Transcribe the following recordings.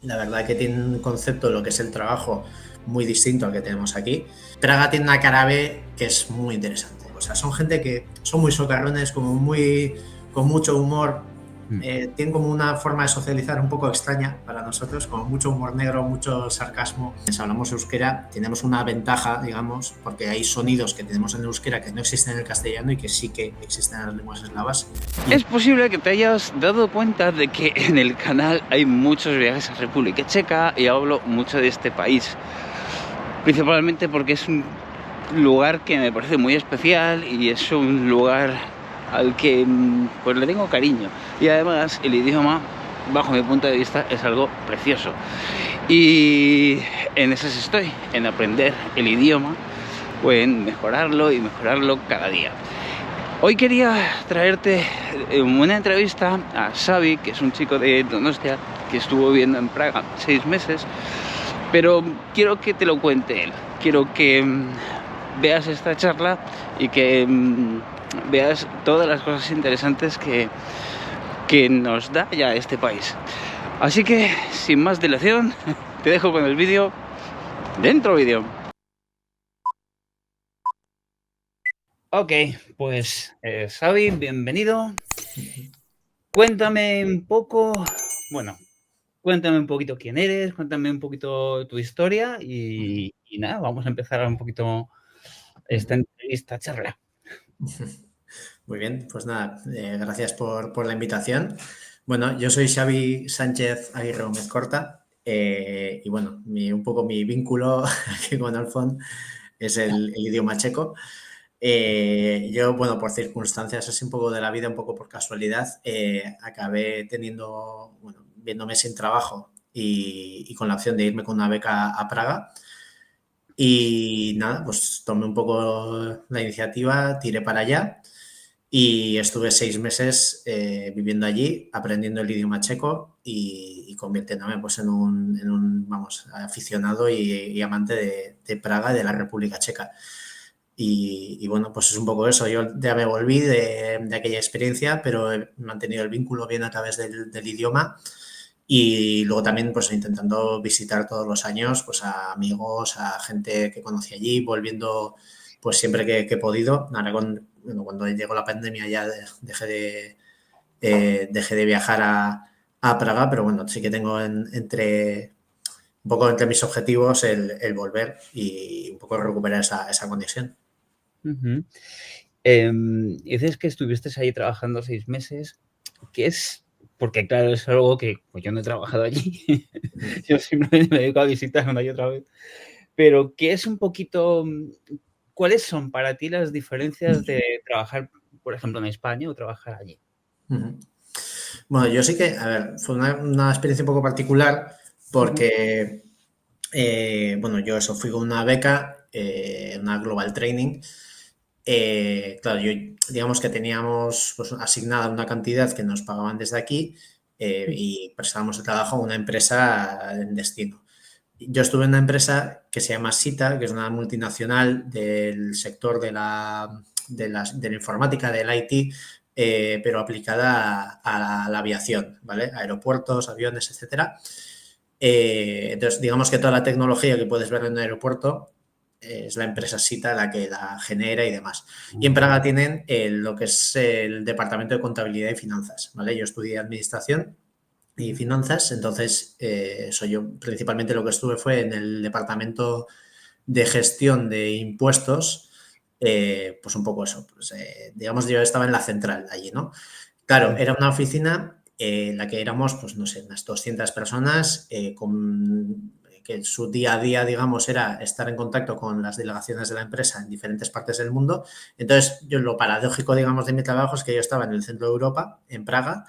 La verdad que tiene un concepto de lo que es el trabajo muy distinto al que tenemos aquí. Praga tiene una cara B que es muy interesante. O sea, son gente que son muy socarrones, como muy con mucho humor. Mm. Tienen como una forma de socializar un poco extraña para nosotros, como mucho humor negro, mucho sarcasmo. Si hablamos euskera, tenemos una ventaja, digamos, porque hay sonidos que tenemos en euskera que no existen en el castellano y que sí que existen en las lenguas eslavas. Es posible que te hayas dado cuenta de que en el canal hay muchos viajes a República Checa y hablo mucho de este país, principalmente porque es un lugar que me parece muy especial y es un lugar al que pues le tengo cariño, y además el idioma, bajo mi punto de vista, es algo precioso y en esas estoy, en aprender el idioma o en mejorarlo y mejorarlo cada día. Hoy quería traerte una entrevista a Xavi, que es un chico de Donostia que estuvo viviendo en Praga 6 meses, pero quiero que te lo cuente él. Quiero que veas esta charla y que veas todas las cosas interesantes que nos da ya este país. Así que, sin más dilación, te dejo con el vídeo. Dentro vídeo. Ok, pues Xavi, bienvenido. Cuéntame un poco, bueno, cuéntame un poquito quién eres, cuéntame un poquito tu historia y nada, vamos a empezar un poquito esta entrevista, charla. Muy bien, pues nada, gracias por la invitación. Bueno, yo soy Xavi Sánchez Aguirre Gómez Corta y bueno, un poco mi vínculo aquí con Alfon es el idioma checo. Yo, bueno, por circunstancias así un poco de la vida, un poco por casualidad, acabé teniendo, bueno, viéndome sin trabajo y con la opción de irme con una beca a Praga. Y nada, pues tomé un poco la iniciativa, tiré para allá y estuve 6 meses viviendo allí, aprendiendo el idioma checo y convirtiéndome pues, en un, vamos, aficionado y amante de Praga y de la República Checa. Y bueno, pues es un poco eso. Yo ya me volví de aquella experiencia, pero he mantenido el vínculo bien a través del idioma y luego también pues intentando visitar todos los años pues a amigos, a gente que conocí allí, volviendo pues siempre que he podido. Ahora bueno, cuando llegó la pandemia ya dejé de viajar a Praga, pero bueno, sí que tengo un poco entre mis objetivos el volver y un poco recuperar esa conexión. Ujú. Dices que estuviste ahí trabajando 6 meses, ¿qué es? Porque claro, es algo que pues yo no he trabajado allí, yo simplemente me dedico a visitar una y otra vez, pero ¿qué es un poquito, cuáles son para ti las diferencias de trabajar, por ejemplo, en España o trabajar allí? Ujú. Bueno, yo sí que, a ver, fue una experiencia un poco particular Ujú. porque, bueno, yo eso, fui con una beca, una Global Training. Claro, yo digamos que teníamos pues, asignada una cantidad que nos pagaban desde aquí y prestábamos el trabajo a una empresa en destino. Yo estuve en una empresa que se llama Sita, que es una multinacional del sector de la informática, del IT, pero aplicada a la aviación, ¿vale? Aeropuertos, aviones, etcétera. Entonces, digamos que toda la tecnología que puedes ver en un aeropuerto es la empresa Sita la que la genera y demás. Y en Praga tienen lo que es el departamento de contabilidad y finanzas, ¿vale? Yo estudié administración y finanzas, entonces yo principalmente lo que estuve fue en el departamento de gestión de impuestos, pues un poco eso, pues, digamos yo estaba en la central allí, ¿no? Claro, era una oficina en la que éramos, pues no sé, unas 200 personas, que su día a día, digamos, era estar en contacto con las delegaciones de la empresa en diferentes partes del mundo. Entonces, lo paradójico, digamos, de mi trabajo es que yo estaba en el centro de Europa, en Praga,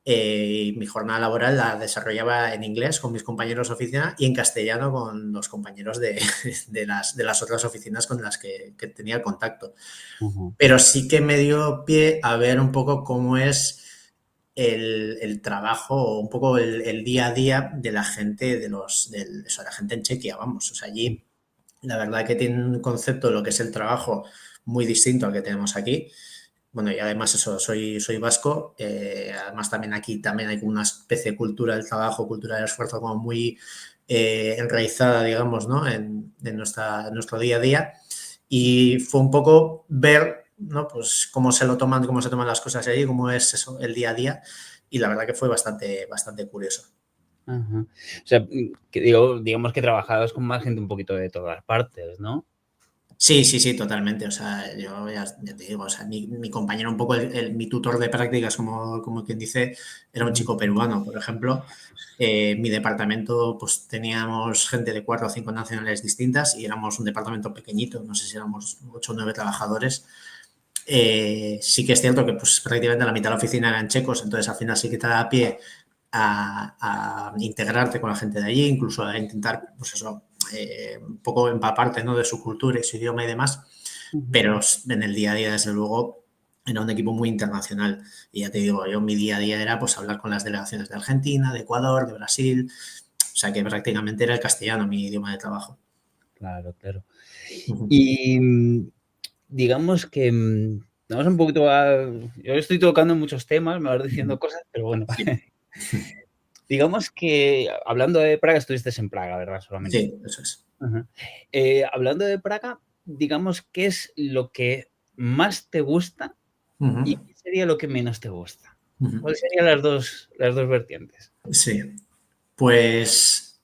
y mi jornada laboral la desarrollaba en inglés con mis compañeros de oficina y en castellano con los compañeros de las otras oficinas con las que tenía contacto. Ujú. Pero sí que me dio pie a ver un poco cómo es el trabajo o un poco el día a día de la gente, de la gente en Chequia, vamos. O sea, allí la verdad que tiene un concepto de lo que es el trabajo muy distinto al que tenemos aquí. bueno, y además eso, soy vasco, además también aquí también hay como una especie de cultura del trabajo, cultura del esfuerzo como muy enraizada, digamos, ¿no? En nuestro día a día. Y fue un poco ver, ¿no? Pues cómo cómo se toman las cosas allí, cómo es eso, el día a día. Y la verdad que fue bastante curioso. Ajá. O sea, que digamos que trabajabas con más gente un poquito de todas partes, ¿no? Sí, sí, sí, totalmente. O sea, yo ya te digo, o sea, mi compañero, un poco mi tutor de prácticas, como quien dice, era un Ujú. chico peruano, por ejemplo. Mi departamento, pues teníamos gente de 4 o 5 nacionalidades distintas y éramos un departamento pequeñito, no sé si éramos 8 o 9 trabajadores. Sí que es cierto que pues prácticamente la mitad de la oficina eran checos, entonces al final sí que te da pie a integrarte con la gente de allí, incluso a intentar, pues eso, un poco empaparte, ¿no? De su cultura y su idioma y demás, Ujú. pero en el día a día, desde luego, era un equipo muy internacional. Y ya te digo, yo mi día a día era pues hablar con las delegaciones de Argentina, de Ecuador, de Brasil, o sea que prácticamente era el castellano mi idioma de trabajo. Claro, claro. Ujú. Y, digamos que, vamos un poquito a yo estoy tocando muchos temas, me vas diciendo cosas, pero bueno. Sí, Digamos que hablando de Praga, estuviste en Praga, ¿verdad? Solamente. sí, eso es. Ajá. Hablando de Praga, digamos, ¿qué es lo que más te gusta y Ujú, qué sería lo que menos te gusta? ujú. ¿Cuáles serían las dos vertientes? Sí, pues,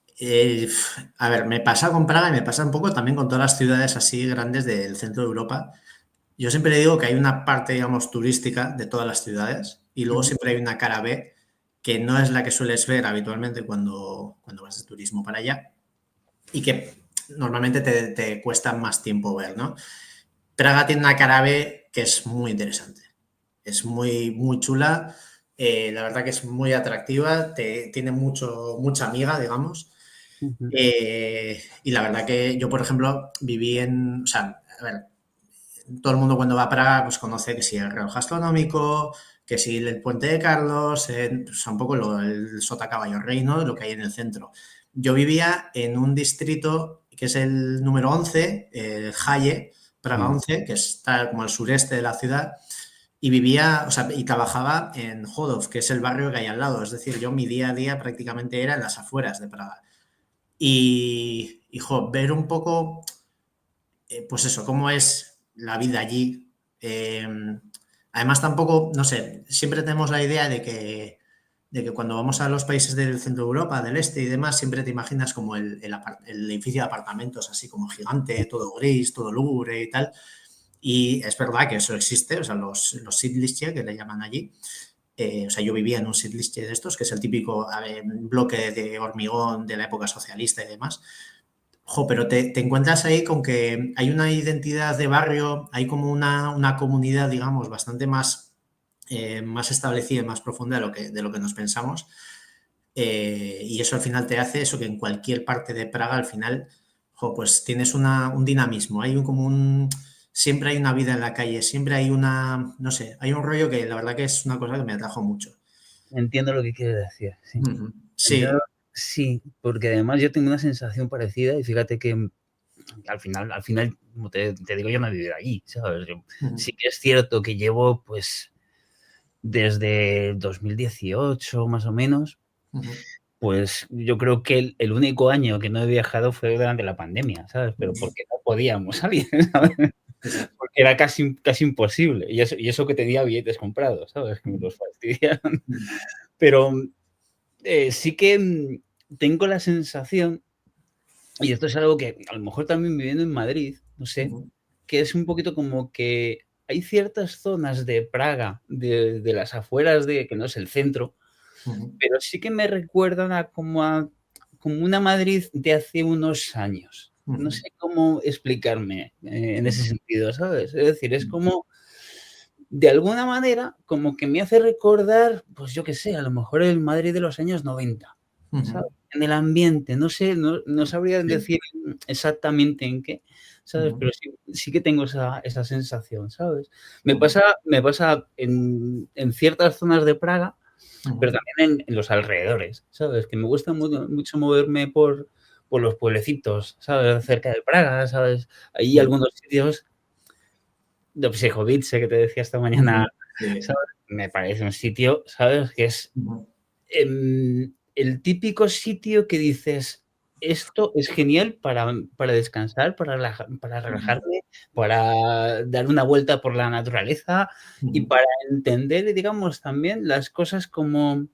a ver, me pasa con Praga y me pasa un poco también con todas las ciudades así grandes del centro de Europa. Yo siempre le digo que hay una parte, digamos, turística de todas las ciudades y luego Ujú, siempre hay una cara B que no es la que sueles ver habitualmente cuando vas de turismo para allá y que normalmente te cuesta más tiempo ver, ¿no? Praga tiene una cara B que es muy interesante. Es muy chula. La verdad que es muy atractiva. Tiene mucha amiga, digamos. ujú. Y la verdad que yo, por ejemplo, viví en. O sea, a ver, todo el mundo cuando va a Praga pues conoce que si el reloj astronómico, que si el puente de Carlos, pues, un poco el Sota Caballo Rey, ¿no? Lo que hay en el centro. Yo vivía en un distrito que es el número 11, el Halle, Praga Sí, 11, que está como al sureste de la ciudad, y vivía, o sea, y trabajaba en Chodov, que es el barrio que hay al lado. Es decir, yo mi día a día prácticamente era en las afueras de Praga. Y ver un poco pues eso, cómo es la vida allí. Eh, Además, tampoco, no sé, siempre tenemos la idea de que cuando vamos a los países del centro de Europa, del este y demás, siempre te imaginas como el edificio de apartamentos así como gigante, todo gris, todo lúgubre y tal. Y es verdad que eso existe, o sea, los Siedlitsche, que le llaman allí. O sea, yo vivía en un Siedlitsche de estos, que es el típico bloque de hormigón de la época socialista y demás. Pero te encuentras ahí con que hay una identidad de barrio, hay como una comunidad, digamos, bastante más establecida y más profunda de lo que nos pensamos. Y eso al final te hace eso que en cualquier parte de Praga al final, pues tienes un dinamismo, siempre hay una vida en la calle, siempre hay no sé, hay un rollo que la verdad que es una cosa que me atrajo mucho. entiendo lo que quieres decir, sí. Ujú. Entiendo, Sí. sí, porque además yo tengo una sensación parecida y fíjate que al final, como te digo, yo no he vivido allí, ¿sabes? Yo Ujú. sí que es cierto que llevo, pues, desde 2018 más o menos, Ujú. pues yo creo que el único año que no he viajado fue durante la pandemia, ¿sabes? Pero Ujú. porque no podíamos salir, ¿sabes? Sí, sí. Porque era casi imposible. Y eso que tenía billetes comprados, ¿sabes? Que me los fastidiaron. Ujú. Pero sí que tengo la sensación, y esto es algo que a lo mejor también viviendo en Madrid, no sé, Ujú. que es un poquito como que hay ciertas zonas de Praga, de las afueras de, que no es el centro, Ujú. pero sí que me recuerdan como una Madrid de hace unos años. No Ujú. sé cómo explicarme, en ese Ujú. sentido, ¿sabes? Es decir, es como, de alguna manera, como que me hace recordar, pues yo qué sé, a lo mejor el Madrid de los años 90, ¿sabes? Ujú. En el ambiente, no sé, no sabría Sí. decir exactamente en qué, ¿sabes? Ujú. Pero sí que tengo esa sensación, ¿sabes? Me Ujú. pasa me pasa en ciertas zonas de Praga, pero Ujú. también en los alrededores, ¿sabes? Que me gusta mucho moverme por los pueblecitos, ¿sabes? Cerca de Praga, ¿sabes? Hay Ujú. algunos sitios de Psychovice que te decía esta mañana, Ujú, sí. ¿sabes? Me parece un sitio, ¿sabes? Que es Ujú, el típico sitio que dices, esto es genial para descansar, para ujú, relajarme, para dar una vuelta por la naturaleza y ujú, para entender, digamos, también las cosas como,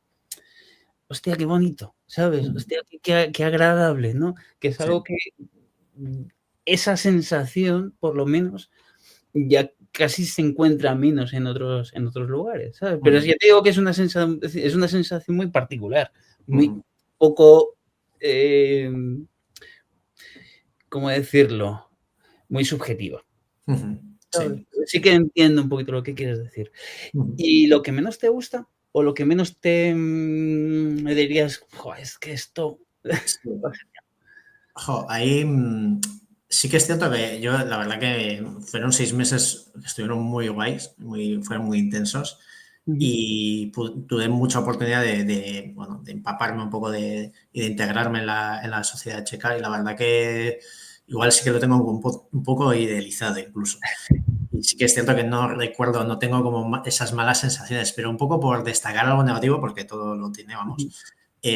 hostia, qué bonito, ¿sabes? ujú, Hostia, qué agradable, ¿no? Que es sí, algo que mm, esa sensación, por lo menos, ya casi se encuentra menos en otros lugares, ¿sabes? Pero ujú, ya te digo que es una sensación muy particular, muy ujú, poco, eh, ¿cómo decirlo? Muy subjetiva, ujú, ¿sabes? sí. Sí que entiendo un poquito lo que quieres decir. Ujú, ¿Y lo que menos te gusta o lo que menos te me dirías: "Jo, es que esto"? sí. Jo, ahí sí que es cierto que yo, la verdad que fueron 6 meses que estuvieron muy guays, fueron muy intensos Ujú, y tuve mucha oportunidad bueno, de empaparme un poco y de integrarme en la sociedad checa y la verdad que igual sí que lo tengo un poco idealizado incluso. Y sí que es cierto que no recuerdo, no tengo como esas malas sensaciones, pero un poco por destacar algo negativo, porque todo lo tiene, vamos, ujú,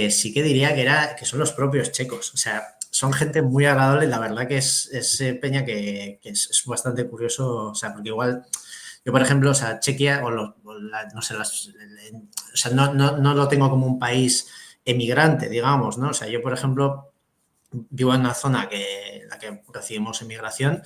sí que diría que son los propios checos. O sea, son gente muy agradable y la verdad que es peña que es bastante curioso. O sea, porque igual, yo por ejemplo, o sea, Chequia no sé, o sea, no lo tengo como un país emigrante, digamos, ¿no? O sea, yo por ejemplo vivo en una zona en la que recibimos emigración,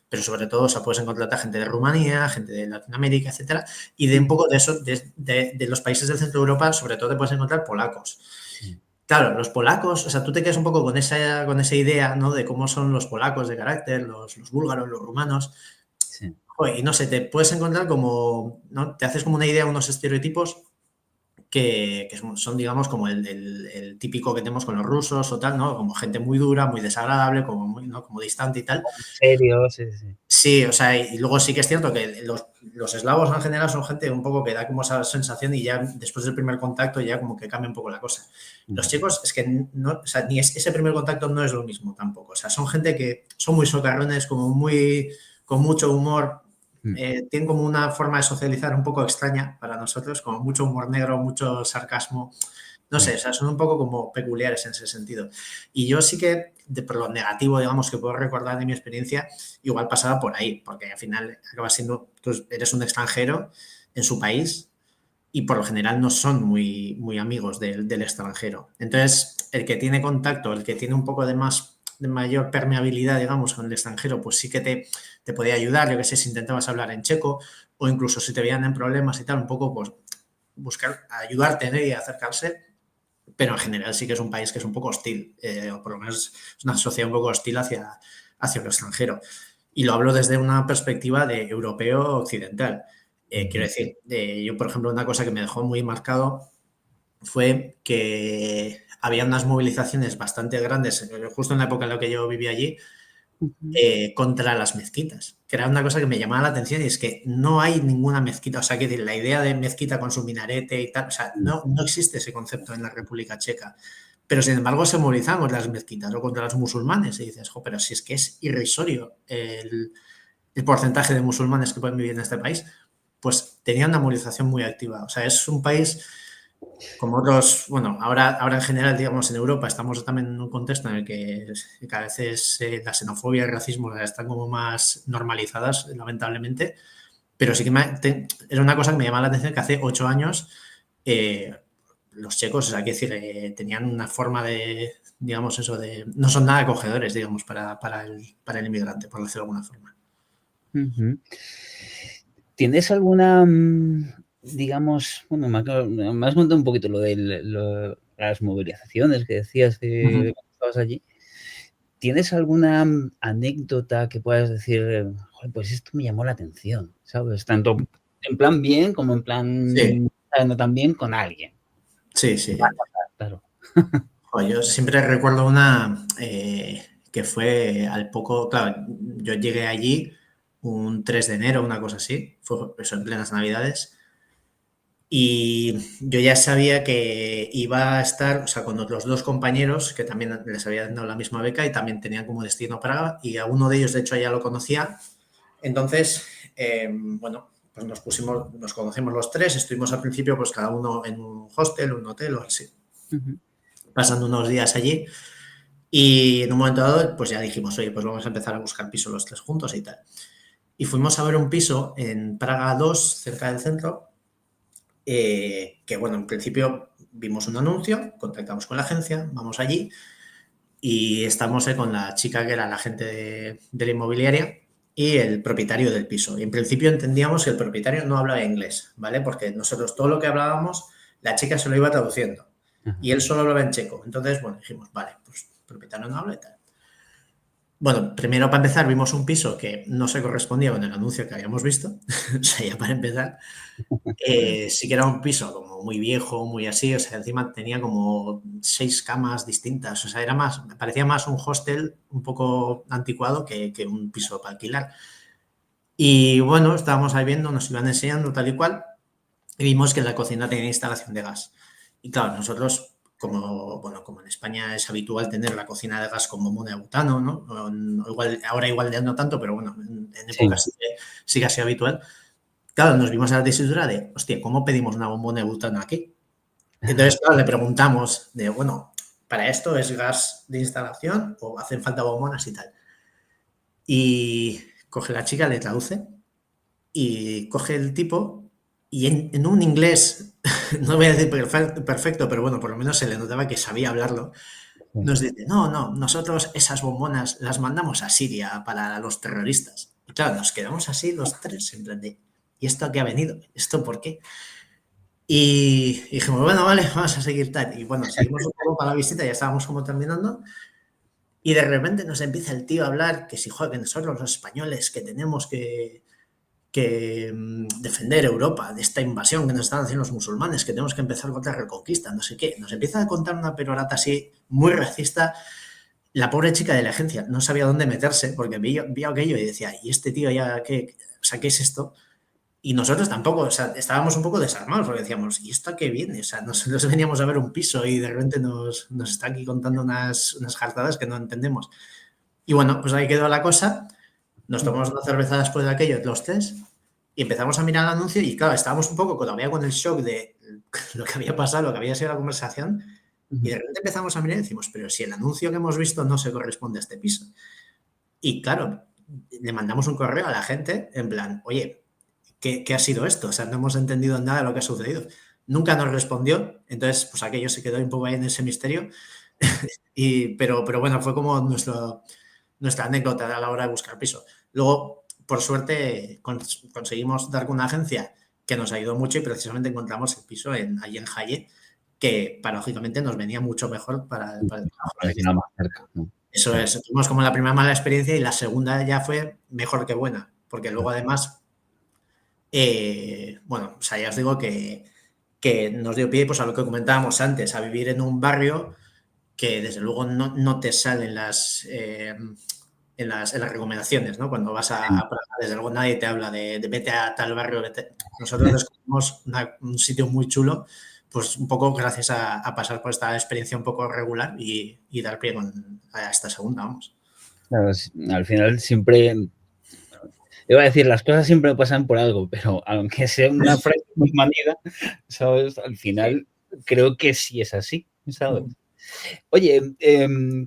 pero sobre todo, o sea, puedes encontrar gente de Rumanía, gente de Latinoamérica, etcétera, y de un ujú. poco de eso, de los países del centro de Europa, sobre todo te puedes encontrar polacos. Sí, Claro, los polacos, o sea, tú te quedas un poco con esa idea, ¿no? De cómo son los polacos de carácter, los búlgaros, los rumanos. sí. Joder, y no sé, te puedes encontrar como, ¿no? Te haces como una idea, unos estereotipos que son, digamos, como el típico que tenemos con los rusos o tal, ¿no? Como gente muy dura, muy desagradable, como muy, ¿no? Como distante y tal. ¿En serio? Sí, sí, sí. Sí, o sea, y luego sí que es cierto que los eslavos en general son gente un poco que da como esa sensación y ya después del primer contacto ya como que cambia un poco la cosa. Los Vale. chicos es que no, o sea, ese primer contacto no es lo mismo tampoco. O sea, son gente que son muy socarrones, como muy, con mucho humor, Mm, tienen como una forma de socializar un poco extraña para nosotros, como mucho humor negro, mucho sarcasmo. No sé, sí. o sea, son un poco como peculiares en ese sentido. Y yo sí que, por lo negativo, digamos, que puedo recordar de mi experiencia, igual pasaba por ahí, porque al final acabas siendo, tú eres un extranjero en su país y por lo general no son muy amigos del extranjero. Entonces, el que tiene contacto, el que tiene un poco de mayor permeabilidad, digamos, con el extranjero, pues sí que te podía ayudar, yo que sé, si intentabas hablar en checo o incluso si te veían en problemas y tal, un poco, pues buscar ayudarte, ¿no? Y acercarse, pero en general sí que es un país que es un poco hostil, o por lo menos es una sociedad un poco hostil hacia lo extranjero. Y lo hablo desde una perspectiva de europeo occidental. Quiero Ujú. decir, yo, por ejemplo, una cosa que me dejó muy marcado fue que había unas movilizaciones bastante grandes, justo en la época en la que yo vivía allí, Ujú. contra las mezquitas, que era una cosa que me llamaba la atención y es que no hay ninguna mezquita, o sea, que la idea de mezquita con su minarete y tal, o sea, Mm, no existe ese concepto en la República Checa, pero sin embargo se movilizan contra las mezquitas o contra los musulmanes y dices, jo, pero si es que es irrisorio el porcentaje de musulmanes que pueden vivir en este país, pues tenía una movilización muy activa, o sea, es un país como otros, bueno, ahora en general, digamos, en Europa estamos también en un contexto en el que cada vez la xenofobia y el racismo están como más normalizadas, lamentablemente, pero sí que era una cosa que me llamaba la atención que hace 8 años eh, los checos, o sea, quiero decir, tenían una forma de, digamos, eso de, no son nada acogedores, digamos, para el inmigrante, por decirlo de alguna forma. ujú. ¿Tienes alguna, digamos, bueno, me has contado un poquito lo de las movilizaciones que decías de Ujú. cuando estabas allí? ¿Tienes alguna anécdota que puedas decir: "Joder, pues esto me llamó la atención", ¿sabes? Tanto en plan bien como en Sí, plan, no tan bien con alguien. sí, Va a sí. pasar, claro. Joder, yo siempre recuerdo una que fue al poco, claro, yo llegué allí un 3 de enero, una cosa así, fue eso en plenas Navidades, y yo ya sabía que iba a estar, o sea, con otros dos compañeros que también les había dado la misma beca y también tenían como destino Praga, y a uno de ellos, de hecho, ya lo conocía, Entonces, bueno, pues nos conocemos los tres, estuvimos al principio pues cada uno en un hostel, un hotel o así, Ujú. pasando unos días allí y en un momento dado pues ya dijimos, oye, pues vamos a empezar a buscar piso los tres juntos y tal. Y fuimos a ver un piso en Praga 2 cerca del centro, que bueno, en principio vimos un anuncio, contactamos con la agencia, vamos allí y estamos con la chica que era la agente de la inmobiliaria y el propietario del piso. Y en principio entendíamos que el propietario no hablaba inglés, ¿vale? Porque nosotros todo lo que hablábamos, la chica se lo iba traduciendo Ajá. y él solo hablaba en checo. Entonces, bueno, dijimos, vale, pues el propietario no habla y tal. Bueno, primero para empezar vimos un piso que no se correspondía con el anuncio que habíamos visto, o sea, ya para empezar. Sí que era un piso como muy viejo, muy así, o sea, encima tenía como 6 camas distintas, o sea, era más, me parecía más un hostel un poco anticuado que un piso para alquilar. Y bueno, estábamos ahí viendo, nos iban enseñando tal y cual, y vimos que la cocina tenía instalación de gas. Y claro, nosotros, como, bueno, como en España es habitual tener la cocina de gas con bombón de butano, ¿no? Igual, ahora igual ya no tanto, pero bueno, en Sí. épocas sí que ha sido habitual. Claro, nos vimos a la tesitura de, hostia, ¿cómo pedimos una bombona de butano aquí? Entonces, claro, le preguntamos de, bueno, ¿para esto es gas de instalación o hacen falta bombonas y tal? Y coge la chica, le traduce y coge el tipo y en un inglés, no voy a decir perfecto, pero bueno, por lo menos se le notaba que sabía hablarlo, Sí. nos dice, no, no, nosotros esas bombonas las mandamos a Siria para los terroristas. Y claro, nos quedamos así los tres en plan de, ¿y esto a qué ha venido? ¿Esto por qué? Y dijimos, bueno, vale, vamos a seguir tal. Y bueno, seguimos un poco para la visita, ya estábamos como terminando. Y de repente nos empieza el tío a hablar que si, joder, que nosotros los españoles que tenemos que defender Europa de esta invasión que nos están haciendo los musulmanes, que tenemos que empezar con la reconquista, no sé qué. Nos empieza a contar una perorata así muy racista. La pobre chica de la agencia no sabía dónde meterse porque vio aquello y decía, ¿y este tío ya qué? O sea, ¿qué es esto? Y nosotros tampoco, o sea, estábamos un poco desarmados porque decíamos, ¿y esto a qué viene? O sea, nosotros veníamos a ver un piso y de repente nos está aquí contando unas jartadas que no entendemos. Y bueno, pues ahí quedó la cosa. Nos tomamos una cerveza después de aquello, los tres, y empezamos a mirar el anuncio. Y claro, estábamos un poco todavía con el shock de lo que había pasado, lo que había sido la conversación. Y Ujú. de repente empezamos a mirar y decimos, pero si el anuncio que hemos visto no se corresponde a este piso. Y claro, le mandamos un correo a la gente en plan, oye, ¿qué ha sido esto? O sea, no hemos entendido nada de lo que ha sucedido. Nunca nos respondió, entonces pues aquello se quedó un poco ahí en ese misterio. Pero bueno, fue como nuestra anécdota a la hora de buscar piso. Luego, por suerte, conseguimos dar con una agencia que nos ayudó mucho y precisamente encontramos el piso allí en Halle, que paradójicamente nos venía mucho mejor para el trabajo en el que Parecía más estábamos. cerca, ¿no? Eso es, tuvimos como la primera mala experiencia y la segunda ya fue mejor que buena, porque luego además, bueno, o sea, ya os digo que nos dio pie pues, a lo que comentábamos antes, a vivir en un barrio que desde luego no te salen en las recomendaciones, ¿no? Cuando vas a Praga, desde luego nadie te habla de vete a tal barrio. Nosotros descubrimos un sitio muy chulo, pues un poco gracias a pasar por esta experiencia un poco regular y dar pie a esta segunda, vamos. Claro, al final siempre, iba a decir, las cosas siempre pasan por algo, pero aunque sea una frase muy manida, ¿sabes? Al Sí. final creo que sí es así, ¿sabes? Oye,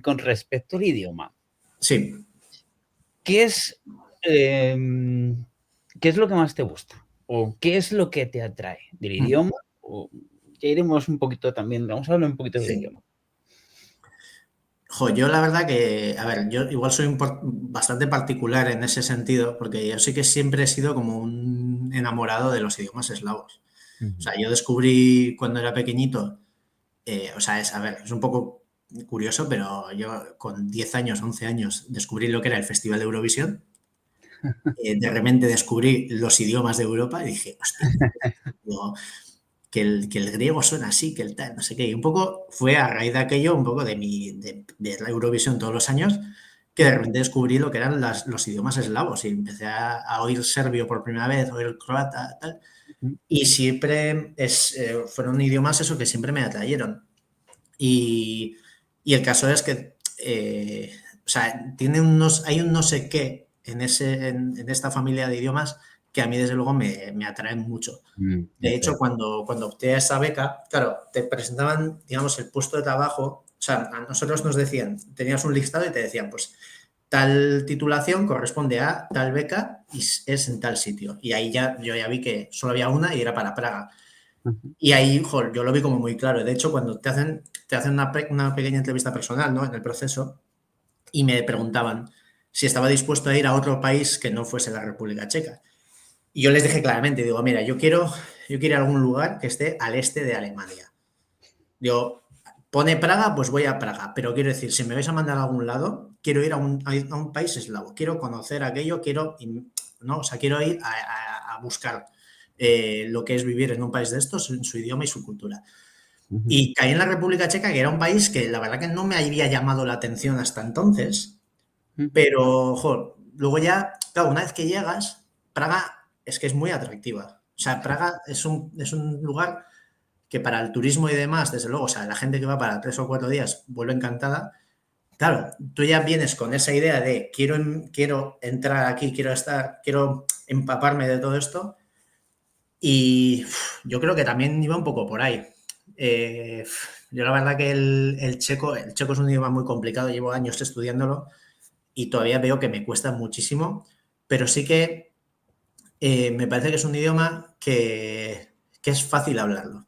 con respecto al idioma, Sí. ¿qué es, em, ¿qué es lo que más te gusta? ¿O qué es lo que te atrae del idioma? O ya iremos un poquito también, vamos a hablar un poquito del Sí. idioma. Jo, yo la verdad que, a ver, yo igual soy bastante particular en ese sentido, porque yo sí que siempre he sido como un enamorado de los idiomas eslavos. O Ujú. sea, yo descubrí cuando era pequeñito, o sea, a ver, es un poco curioso, pero yo con 10 años, 11 años, descubrí lo que era el Festival de Eurovisión. De repente descubrí los idiomas de Europa y dije, hostia, digo, que el griego suena así, que el tal, no sé qué. Y un poco fue a raíz de aquello, un poco de la Eurovisión todos los años, que de repente descubrí lo que eran los idiomas eslavos y empecé a oír serbio por primera vez, oír croata, tal. Ujú. Y siempre fueron idiomas eso que siempre me atrayeron. Y el caso es que, o sea, hay un no sé qué en esta familia de idiomas que a mí desde luego me atraen mucho. De hecho, cuando opté a esa beca, claro, te presentaban, digamos, el puesto de trabajo, o sea, a nosotros nos decían, tenías un listado y te decían, pues, tal titulación corresponde a tal beca y es en tal sitio. Y ahí yo ya vi que solo había una y era para Praga. Y ahí, joder, yo lo vi como muy claro. De hecho, cuando te hacen una pequeña entrevista personal, ¿no? En el proceso, y me preguntaban si estaba dispuesto a ir a otro país que no fuese la República Checa. Y yo les dije claramente, digo, mira, yo quiero ir a algún lugar que esté al este de Alemania. Digo, pone Praga, pues voy a Praga. Pero quiero decir, si me vais a mandar a algún lado, quiero ir a un país eslavo. Quiero conocer aquello, ¿no? O sea, quiero ir a buscar lo que es vivir en un país de estos, en su idioma y su cultura. Y caí en la República Checa, que era un país que la verdad que no me había llamado la atención hasta entonces, pero luego ya, claro, una vez que llegas, Praga es que es muy atractiva. O sea, Praga es un lugar que para el turismo y demás, desde luego, o sea, la gente que va para 3 o 4 días vuelve encantada. Claro, tú ya vienes con esa idea de quiero entrar aquí, quiero empaparme de todo esto y yo creo que también iba un poco por ahí. Yo la verdad que el checo es un idioma muy complicado, llevo años estudiándolo y todavía veo que me cuesta muchísimo, pero sí que me parece que es un idioma que es fácil hablarlo.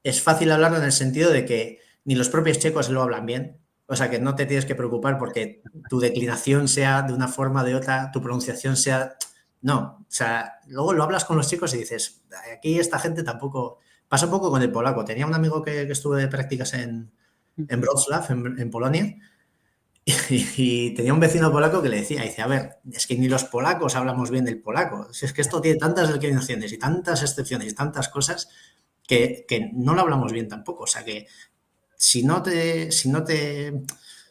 Es fácil hablarlo en el sentido de que ni los propios checos lo hablan bien, o sea que no te tienes que preocupar porque tu declinación sea de una forma o de otra, tu pronunciación sea... No, o sea, luego lo hablas con los chicos y dices, aquí esta gente tampoco... Pasa un poco con el polaco. Tenía un amigo que estuve de prácticas en Wrocław, en Polonia, y tenía un vecino polaco que le decía, dice, a ver, es que ni los polacos hablamos bien del polaco. Si es que esto tiene tantas declinaciones y tantas excepciones y tantas cosas que no lo hablamos bien tampoco. O sea que o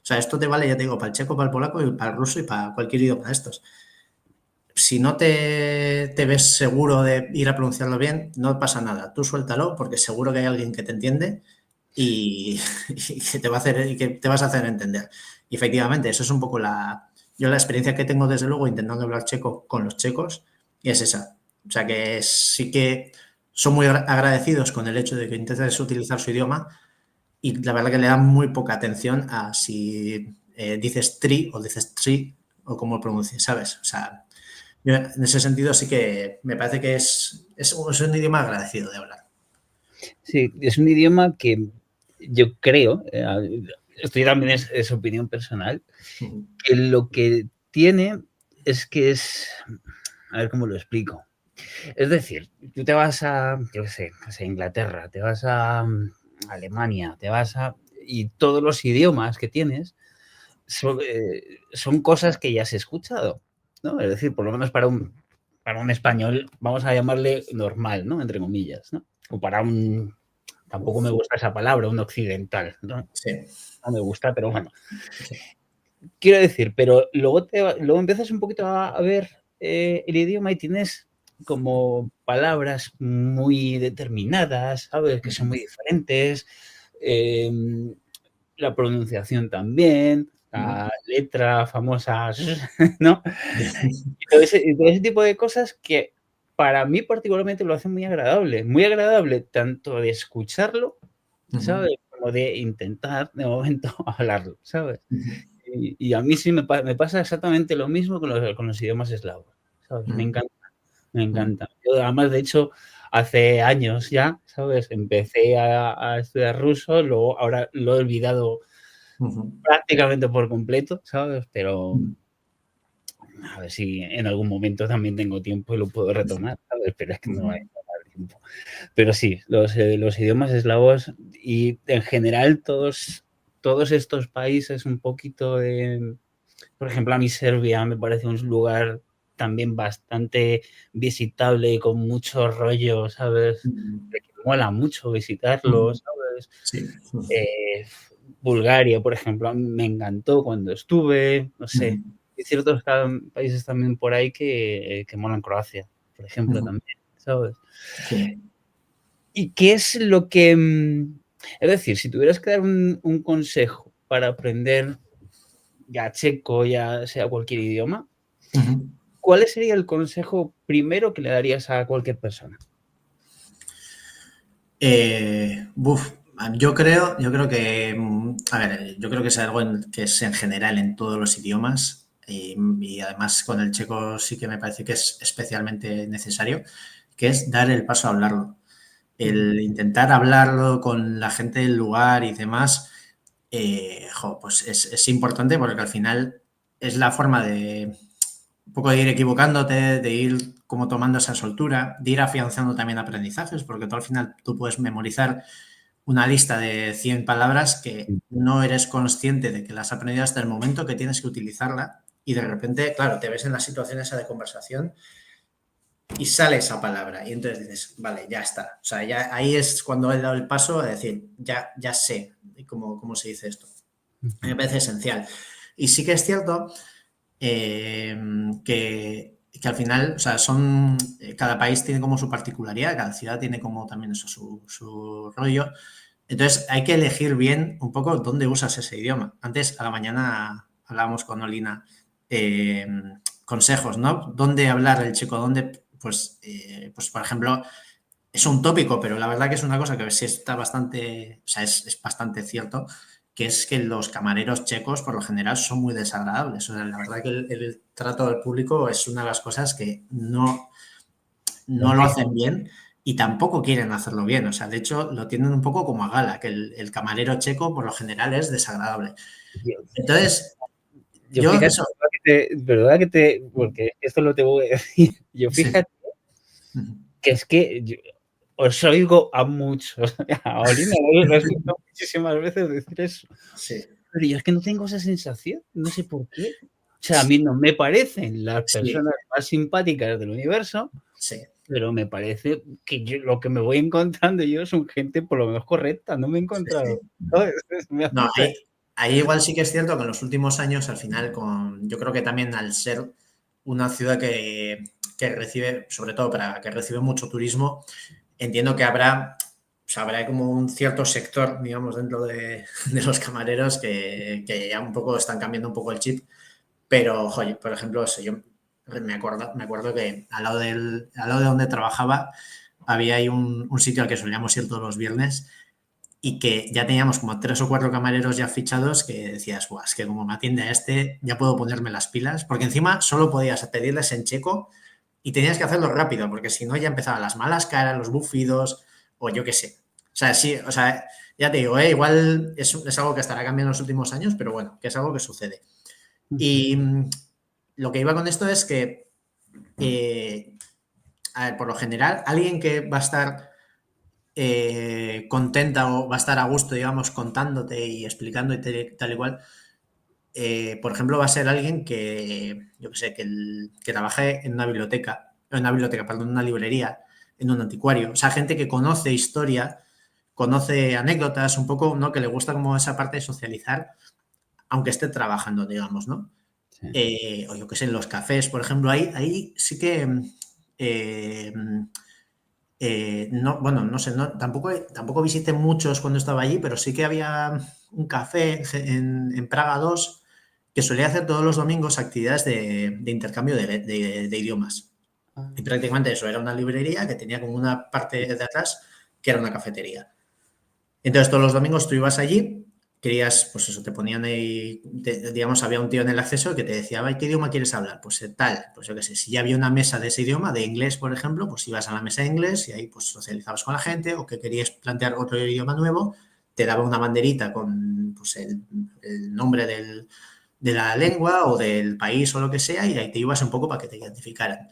sea, esto te vale, ya te digo, para el checo, para el polaco y para el ruso y para cualquier idioma de estos. Si no te ves seguro de ir a pronunciarlo bien, no pasa nada. Tú suéltalo porque seguro que hay alguien que te entiende y, y que te va a hacer y que te vas a hacer entender. Y efectivamente, eso es un poco yo la experiencia que tengo desde luego intentando hablar checo con los checos y es esa. O sea que sí que son muy agradecidos con el hecho de que intentes utilizar su idioma y la verdad que le dan muy poca atención a si dices tri o dices tri o cómo lo pronuncias, ¿sabes? O sea, yo en ese sentido sí que me parece que es un idioma agradecido de hablar. Sí, es un idioma que yo creo, esto ya también es opinión personal, que lo que tiene es que es, a ver cómo lo explico. Es decir, tú te vas a, yo qué sé, a Inglaterra, te vas a Alemania, y todos los idiomas que tienes son cosas que ya has escuchado, ¿no? Es decir, por lo menos para un español, vamos a llamarle normal, ¿no? Entre comillas, ¿no? O para tampoco me gusta esa palabra, un occidental, ¿no? Sí, No me gusta, pero bueno. sí. Quiero decir, pero luego empiezas un poquito a ver el idioma y tienes como palabras muy determinadas, ¿sabes? Que son muy diferentes. Eh, la pronunciación también, la letra famosa, ¿no? Y todo ese tipo de cosas que para mí particularmente lo hacen muy agradable tanto de escucharlo, ¿sabes? Como de intentar de momento hablarlo, ¿sabes? Y a mí sí me pasa exactamente lo mismo con los idiomas eslavos, ¿sabes? Me encanta, me encanta. Yo además, de hecho, hace años ya, ¿sabes? Empecé a estudiar ruso, luego ahora lo he olvidado prácticamente por completo, ¿sabes? Pero a ver si en algún momento también tengo tiempo y lo puedo retomar, ¿sabes? Pero es que no hay tiempo. Pero sí, los idiomas eslavos y en general todos estos países un poquito de... Por ejemplo, a mí Serbia me parece un lugar también bastante visitable y con mucho rollo, ¿sabes? Que mola mucho visitarlo, ¿sabes? Sí. Eh, Bulgaria, por ejemplo, a mí me encantó cuando estuve, no sé. Hay ciertos países también por ahí que molan. Croacia, por ejemplo, también, ¿sabes? Sí. ¿Y qué es lo que... Es decir, si tuvieras que dar un consejo para aprender ya checo, ya sea cualquier idioma, Ujú. ¿Cuál sería el consejo primero que le darías a cualquier persona? Buf, yo creo que, a ver, yo creo que es algo que es en general en todos los idiomas y además con el checo sí que me parece que es especialmente necesario, que es dar el paso a hablarlo. Ujú. El intentar hablarlo con la gente del lugar y demás, pues es importante porque al final es la forma de un poco de ir equivocándote, de ir como tomando esa soltura, de ir afianzando también aprendizajes, porque tú al final tú puedes memorizar una lista de 100 palabras que no eres consciente de que las has aprendido hasta el momento que tienes que utilizarla y de repente, claro, te ves en la situación esa de conversación y sale esa palabra y entonces dices, vale, ya está. O sea, ya ahí es cuando he dado el paso a decir, ya sé cómo se dice esto. Me Ujú. parece esencial. Y sí que es cierto eh, que al final, o sea, cada país tiene como su particularidad, cada ciudad tiene como también eso, su rollo. Entonces hay que elegir bien un poco dónde usas ese idioma. Antes a la mañana hablábamos con Olina eh, consejos, ¿no? ¿Dónde hablar el chico? ¿Dónde? Pues por ejemplo, es un tópico, pero la verdad que es una cosa que sí está bastante, o sea, es bastante cierto, que es que los camareros checos por lo general son muy desagradables. O sea, la verdad que el trato al público es una de las cosas que no lo hacen bien y tampoco quieren hacerlo bien. O sea, de hecho, lo tienen un poco como a gala, que el camarero checo por lo general es desagradable. Dios. Entonces, Yo yo fíjate, eso, verdad que te, porque esto lo te voy a decir, yo sí. fíjate que es que os oigo a muchos, a Olina lo he escuchado muchísimas veces decir eso, Sí, pero yo es que no tengo esa sensación, no sé por qué. O sea, a mí no me parecen las sí, personas más simpáticas del universo, sí. pero me parece que yo, lo que me voy encontrando yo son gente por lo menos correcta, no me he Sí, encontrado, sí. ¿sabes? Me No, hace ahí igual sí que es cierto que en los últimos años, al final, yo creo que también al ser una ciudad que recibe, sobre todo para que recibe mucho turismo, entiendo que habrá como un cierto sector, digamos, dentro de los camareros que ya un poco están cambiando un poco el chip. Pero, oye, por ejemplo, eso, yo me acuerdo que al lado de donde trabajaba había ahí un sitio al que solíamos ir todos los viernes y que ya teníamos como 3 o 4 camareros ya fichados que decías, guau, es que como me atiende a este, ya puedo ponerme las pilas, porque encima solo podías pedirles en checo y tenías que hacerlo rápido, porque si no ya empezaban las malas caras, los bufidos, o yo qué sé. O sea, sí, o sea, ya te digo, igual es algo que estará cambiando en los últimos años, pero bueno, que es algo que sucede. Y lo que iba con esto es que, eh, a ver, por lo general, alguien que va a estar contenta o va a estar a gusto, digamos, contándote y explicando y tal y cual, por ejemplo, va a ser alguien que, yo que sé, que trabaje en una biblioteca, perdón, en una librería, en un anticuario. O sea, gente que conoce historia, conoce anécdotas, un poco, ¿no? Que le gusta como esa parte de socializar, aunque esté trabajando, digamos, ¿no? sí. O yo que sé, en los cafés, por ejemplo, ahí sí que eh, no, bueno, no sé, tampoco visité muchos cuando estaba allí, pero sí que había un café en Praga 2 que solía hacer todos los domingos actividades de intercambio de idiomas. Ah, Y prácticamente eso, era una librería que tenía como una parte de atrás que era una cafetería. Entonces todos los domingos tú ibas allí, querías, pues eso, te ponían ahí, digamos, había un tío en el acceso que te decía, "Ay, ¿qué idioma quieres hablar? Pues tal, pues yo qué sé, si ya había una mesa de ese idioma, de inglés, por ejemplo, pues ibas a la mesa de inglés y ahí pues socializabas con la gente o que querías plantear otro idioma nuevo, te daba una banderita con pues, el nombre de la lengua o del país o lo que sea y ahí te ibas un poco para que te identificaran.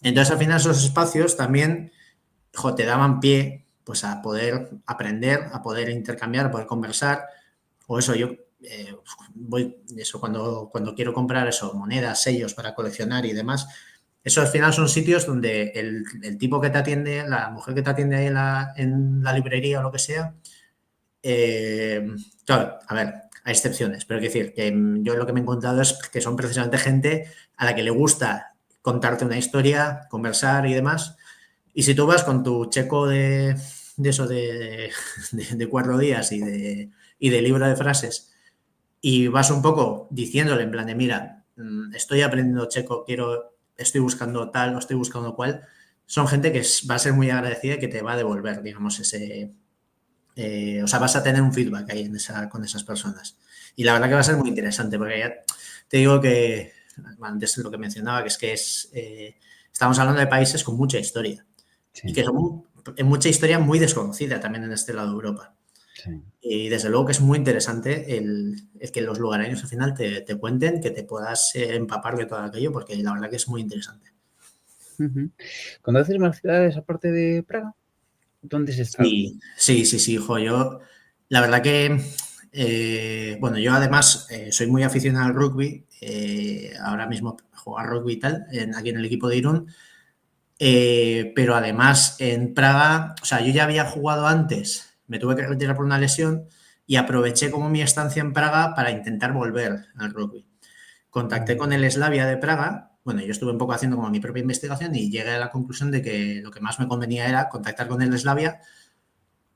Entonces al final esos espacios también te daban pie pues a poder aprender, a poder intercambiar, a poder conversar, o eso yo voy, eso cuando quiero comprar eso, monedas, sellos para coleccionar y demás, eso al final son sitios donde el tipo que te atiende, la mujer que te atiende ahí en la librería o lo que sea, eh, claro, a ver, hay excepciones, pero quiero decir que yo lo que me he encontrado es que son precisamente gente a la que le gusta contarte una historia, conversar y demás, y si tú vas con tu checo de eso de 4 días y de libro de frases y vas un poco diciéndole en plan de, mira, estoy aprendiendo checo, estoy buscando tal o estoy buscando cual, son gente que va a ser muy agradecida y que te va a devolver, digamos, o sea, vas a tener un feedback ahí con esas personas. Y la verdad que va a ser muy interesante, porque ya te digo que, antes lo que mencionaba, estamos hablando de países con mucha historia y Sí, que son mucha historia muy desconocida también en este lado de Europa. sí. Y desde luego que es muy interesante el que los lugareños al final te cuenten, que te puedas empapar de todo aquello, porque la verdad que es muy interesante. Ujú. ¿Conoces más ciudades aparte de Praga? ¿Dónde has estado? Sí, sí, sí, sí, hijo. La verdad que, bueno, yo además soy muy aficionado al rugby. Ahora mismo juego a rugby y tal, aquí en el equipo de Irún. Pero además en Praga, o sea, yo ya había jugado antes, me tuve que retirar por una lesión y aproveché como mi estancia en Praga para intentar volver al rugby. Contacté con el Slavia de Praga. Bueno, yo estuve un poco haciendo como mi propia investigación y llegué a la conclusión de que lo que más me convenía era contactar con el Slavia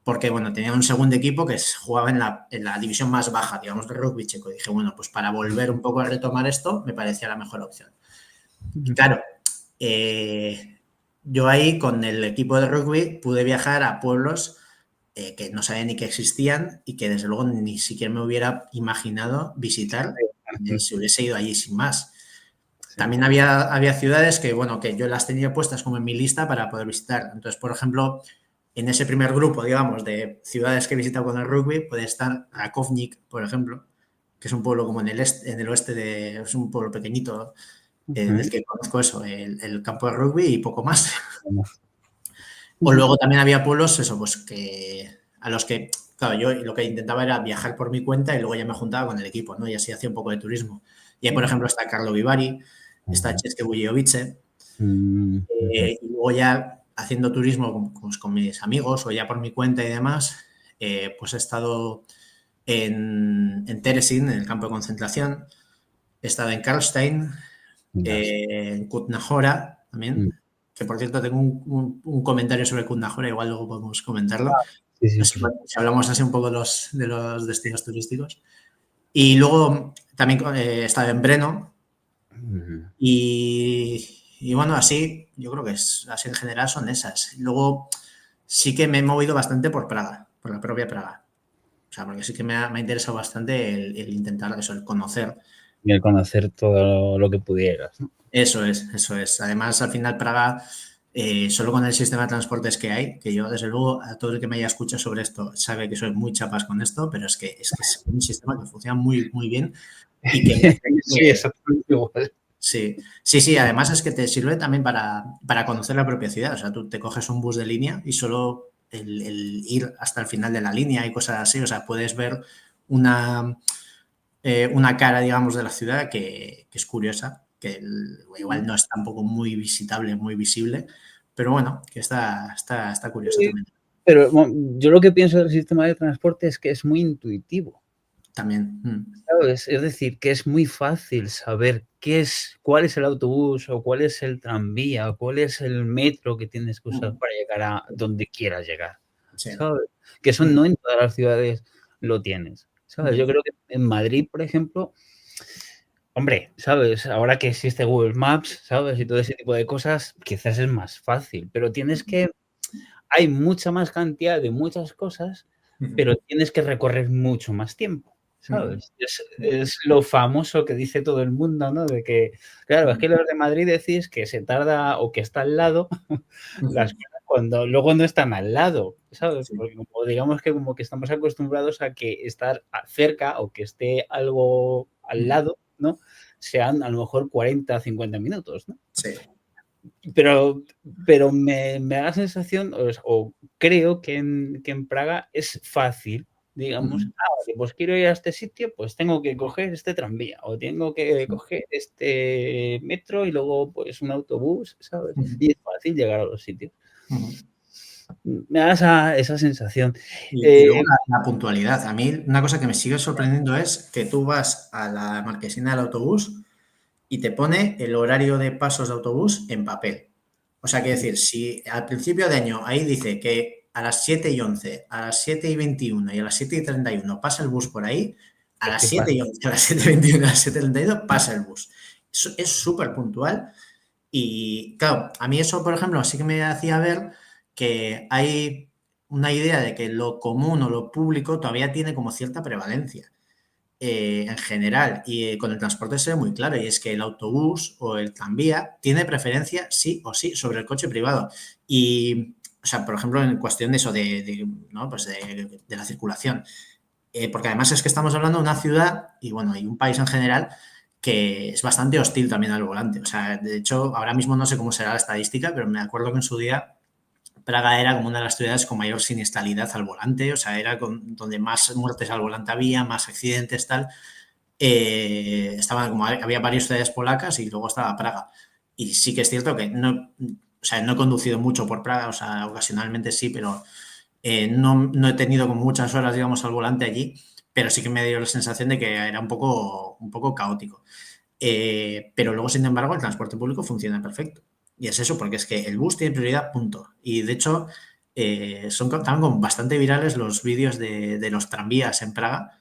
porque, bueno, tenía un segundo equipo que jugaba en la división más baja, digamos, de rugby checo. Y dije, bueno, pues para volver un poco a retomar esto, me parecía la mejor opción. Y Ujú. claro, yo ahí con el equipo de rugby pude viajar a pueblos que no sabía ni que existían y que desde luego ni siquiera me hubiera imaginado visitar si hubiese ido allí sin más. Sí. También había ciudades que, bueno, que yo las tenía puestas como en mi lista para poder visitar. Entonces, por ejemplo, en ese primer grupo, digamos, de ciudades que he visitado con el rugby, puede estar Rakovnik, por ejemplo, que es un pueblo como en el oeste es un pueblo pequeñito del Ujú. que conozco eso, el campo de rugby y poco más. O Ujú. luego también había pueblos, eso, pues a los que, claro, yo lo que intentaba era viajar por mi cuenta y luego ya me juntaba con el equipo, ¿no? Y así hacía un poco de turismo. Y ahí, por ejemplo, está Carlo Vivari, está Ujú. Chesque Bujovice, Mm, ujú. y luego ya haciendo turismo pues, con mis amigos o ya por mi cuenta y demás, pues he estado en Terezin, en el campo de concentración, he estado en Karlstein, Gas. en Kutná Hora Mm. también, que por cierto tengo un comentario sobre Kutná Hora, igual luego podemos comentarlo. Sí, sí, Así, por si hablamos así un poco de los destinos turísticos. Y luego también he estado en Breno Ujú. y bueno, así yo creo que así en general son esas. Luego sí que me he movido bastante por Praga, por la propia Praga. O sea, porque sí que me ha interesado bastante el intentar eso, el conocer. Y el conocer todo lo que pudieras, ¿no? Eso es, eso es. Además, al final Praga, solo con el sistema de transportes que hay, que yo desde luego a todo el que me haya escuchado sobre esto sabe que soy muy chapas con esto, pero es un sistema que funciona muy, muy bien y que Sí, exactamente igual. sí, sí, sí, además es que te sirve también para conocer la propia ciudad. O sea, tú te coges un bus de línea y solo el ir hasta el final de la línea y cosas así, o sea, puedes ver una, una cara, digamos, de la ciudad que es curiosa, que igual no es tampoco muy visitable, muy visible, pero bueno, que está curiosa Sí, también. pero bueno, yo lo que pienso del sistema de transporte es que es muy intuitivo, También. ¿sabes? Es decir, que es muy fácil saber cuál es el autobús o cuál es el tranvía o cuál es el metro que tienes que usar Mm, para llegar a donde quieras llegar, sí. ¿sabes? Que eso Mm, no en todas las ciudades lo tienes, ¿sabes? Yo mm, creo que en Madrid, por ejemplo, hombre, ¿sabes? Ahora que existe Google Maps, ¿sabes? Y todo ese tipo de cosas, quizás es más fácil, pero tienes que hay mucha más cantidad de muchas cosas, mm, pero tienes que recorrer mucho más tiempo, mm, ¿sabes? Es lo famoso que dice todo el mundo, ¿no? De que, claro, es mm, que los de Madrid decís que se tarda o que está al lado las mm, cosas cuando luego no están al lado, ¿sabes? sí. Porque como digamos que como que estamos acostumbrados a que estar cerca o que esté algo al Mm, lado, ¿no? Sean a lo mejor 40, 50 minutos, ¿no? sí. Pero pero me da la sensación, o creo que en Praga es fácil, digamos, Mm, vale, pues quiero ir a este sitio, pues tengo que coger este tranvía, o tengo que coger este metro y luego, pues, un autobús, ¿sabes? mm, Y es fácil llegar a los sitios. mm. Me da esa sensación. Y Eh, luego la puntualidad. A mí una cosa que me sigue sorprendiendo es que tú vas a la marquesina del autobús y te pone el horario de pasos de autobús en papel. O sea, que decir, si al principio de año ahí dice que a las 7:11, a las 7:21 y a las 7:31 pasa el bus por ahí, a es las que pasa 7:11, a las 7:21, a las 7:32 pasa el bus. Es súper puntual y, claro, a mí eso, por ejemplo, sí que me hacía ver que hay una idea de que lo común o lo público todavía tiene como cierta prevalencia en general y con el transporte se ve muy claro y es que el autobús o el tranvía tiene preferencia sí o sí sobre el coche privado y, o sea, por ejemplo, en cuestión de eso, ¿no? Pues de la circulación, porque además es que estamos hablando de una ciudad y bueno, y un país en general que es bastante hostil también al volante. O sea, de hecho, ahora mismo no sé cómo será la estadística, pero me acuerdo que en su día Praga era como una de las ciudades con mayor siniestralidad al volante, o sea, era donde más muertes al volante había, más accidentes, tal. Estaban como, había varias ciudades polacas y luego estaba Praga. Y sí que es cierto que no, o sea, no he conducido mucho por Praga, o sea, ocasionalmente sí, pero no he tenido como muchas horas, digamos, al volante allí, pero sí que me dio la sensación de que era un poco caótico. Pero luego, sin embargo, el transporte público funciona perfecto. Y es eso, porque es que el bus tiene prioridad, punto. Y de hecho, estaban como bastante virales los vídeos de los tranvías en Praga.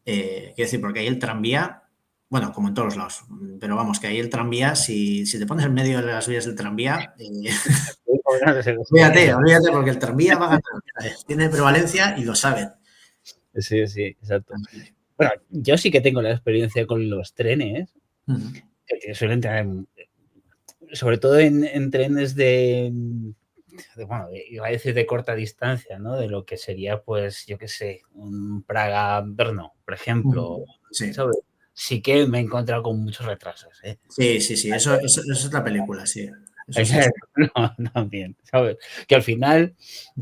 Quiero decir, porque ahí el tranvía, bueno, como en todos los lados, pero vamos, que ahí el tranvía, si te pones en medio de las vías del tranvía, olvídate, porque el tranvía va a ganar. Tiene prevalencia y lo saben. Sí, sí, exacto. Bueno, yo sí que tengo la experiencia con los trenes, que suelen tener, sobre todo en trenes bueno, iba a decir de corta distancia, ¿no? De lo que sería, pues, yo qué sé, un Praga-Brno, por ejemplo, Sí, ¿sabes? Sí que me he encontrado con muchos retrasos, ¿eh? sí, sí, sí, eso es la película, sí. Eso sí. No, también, ¿sabes? Que al final,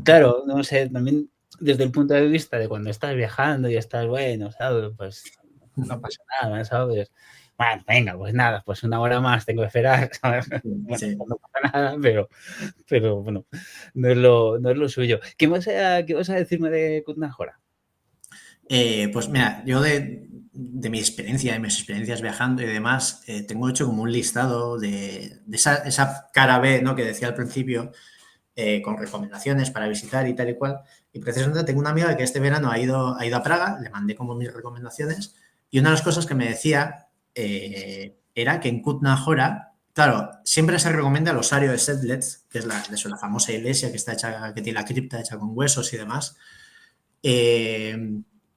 claro, no sé, también desde el punto de vista de cuando estás viajando y estás, bueno, ¿sabes? Pues no pasa nada, ¿sabes? Bueno, venga, pues nada, pues una hora más tengo que esperar, ¿sabes? Bueno, Sí. pues no pasa nada, pero bueno, no es lo suyo. ¿Qué vas a decirme de Kutná Hora? Pues mira, yo de mi experiencia, de mis experiencias viajando y demás, tengo hecho como un listado de esa cara B, ¿no? Que decía al principio, con recomendaciones para visitar y tal y cual. Y precisamente tengo una amiga que este verano ha ido a Praga, le mandé como mis recomendaciones, y una de las cosas que me decía era que en Kutná Hora, claro, siempre se recomienda el osario de Sedlec, que es la famosa iglesia que está hecha, que tiene la cripta hecha con huesos y demás. Eh,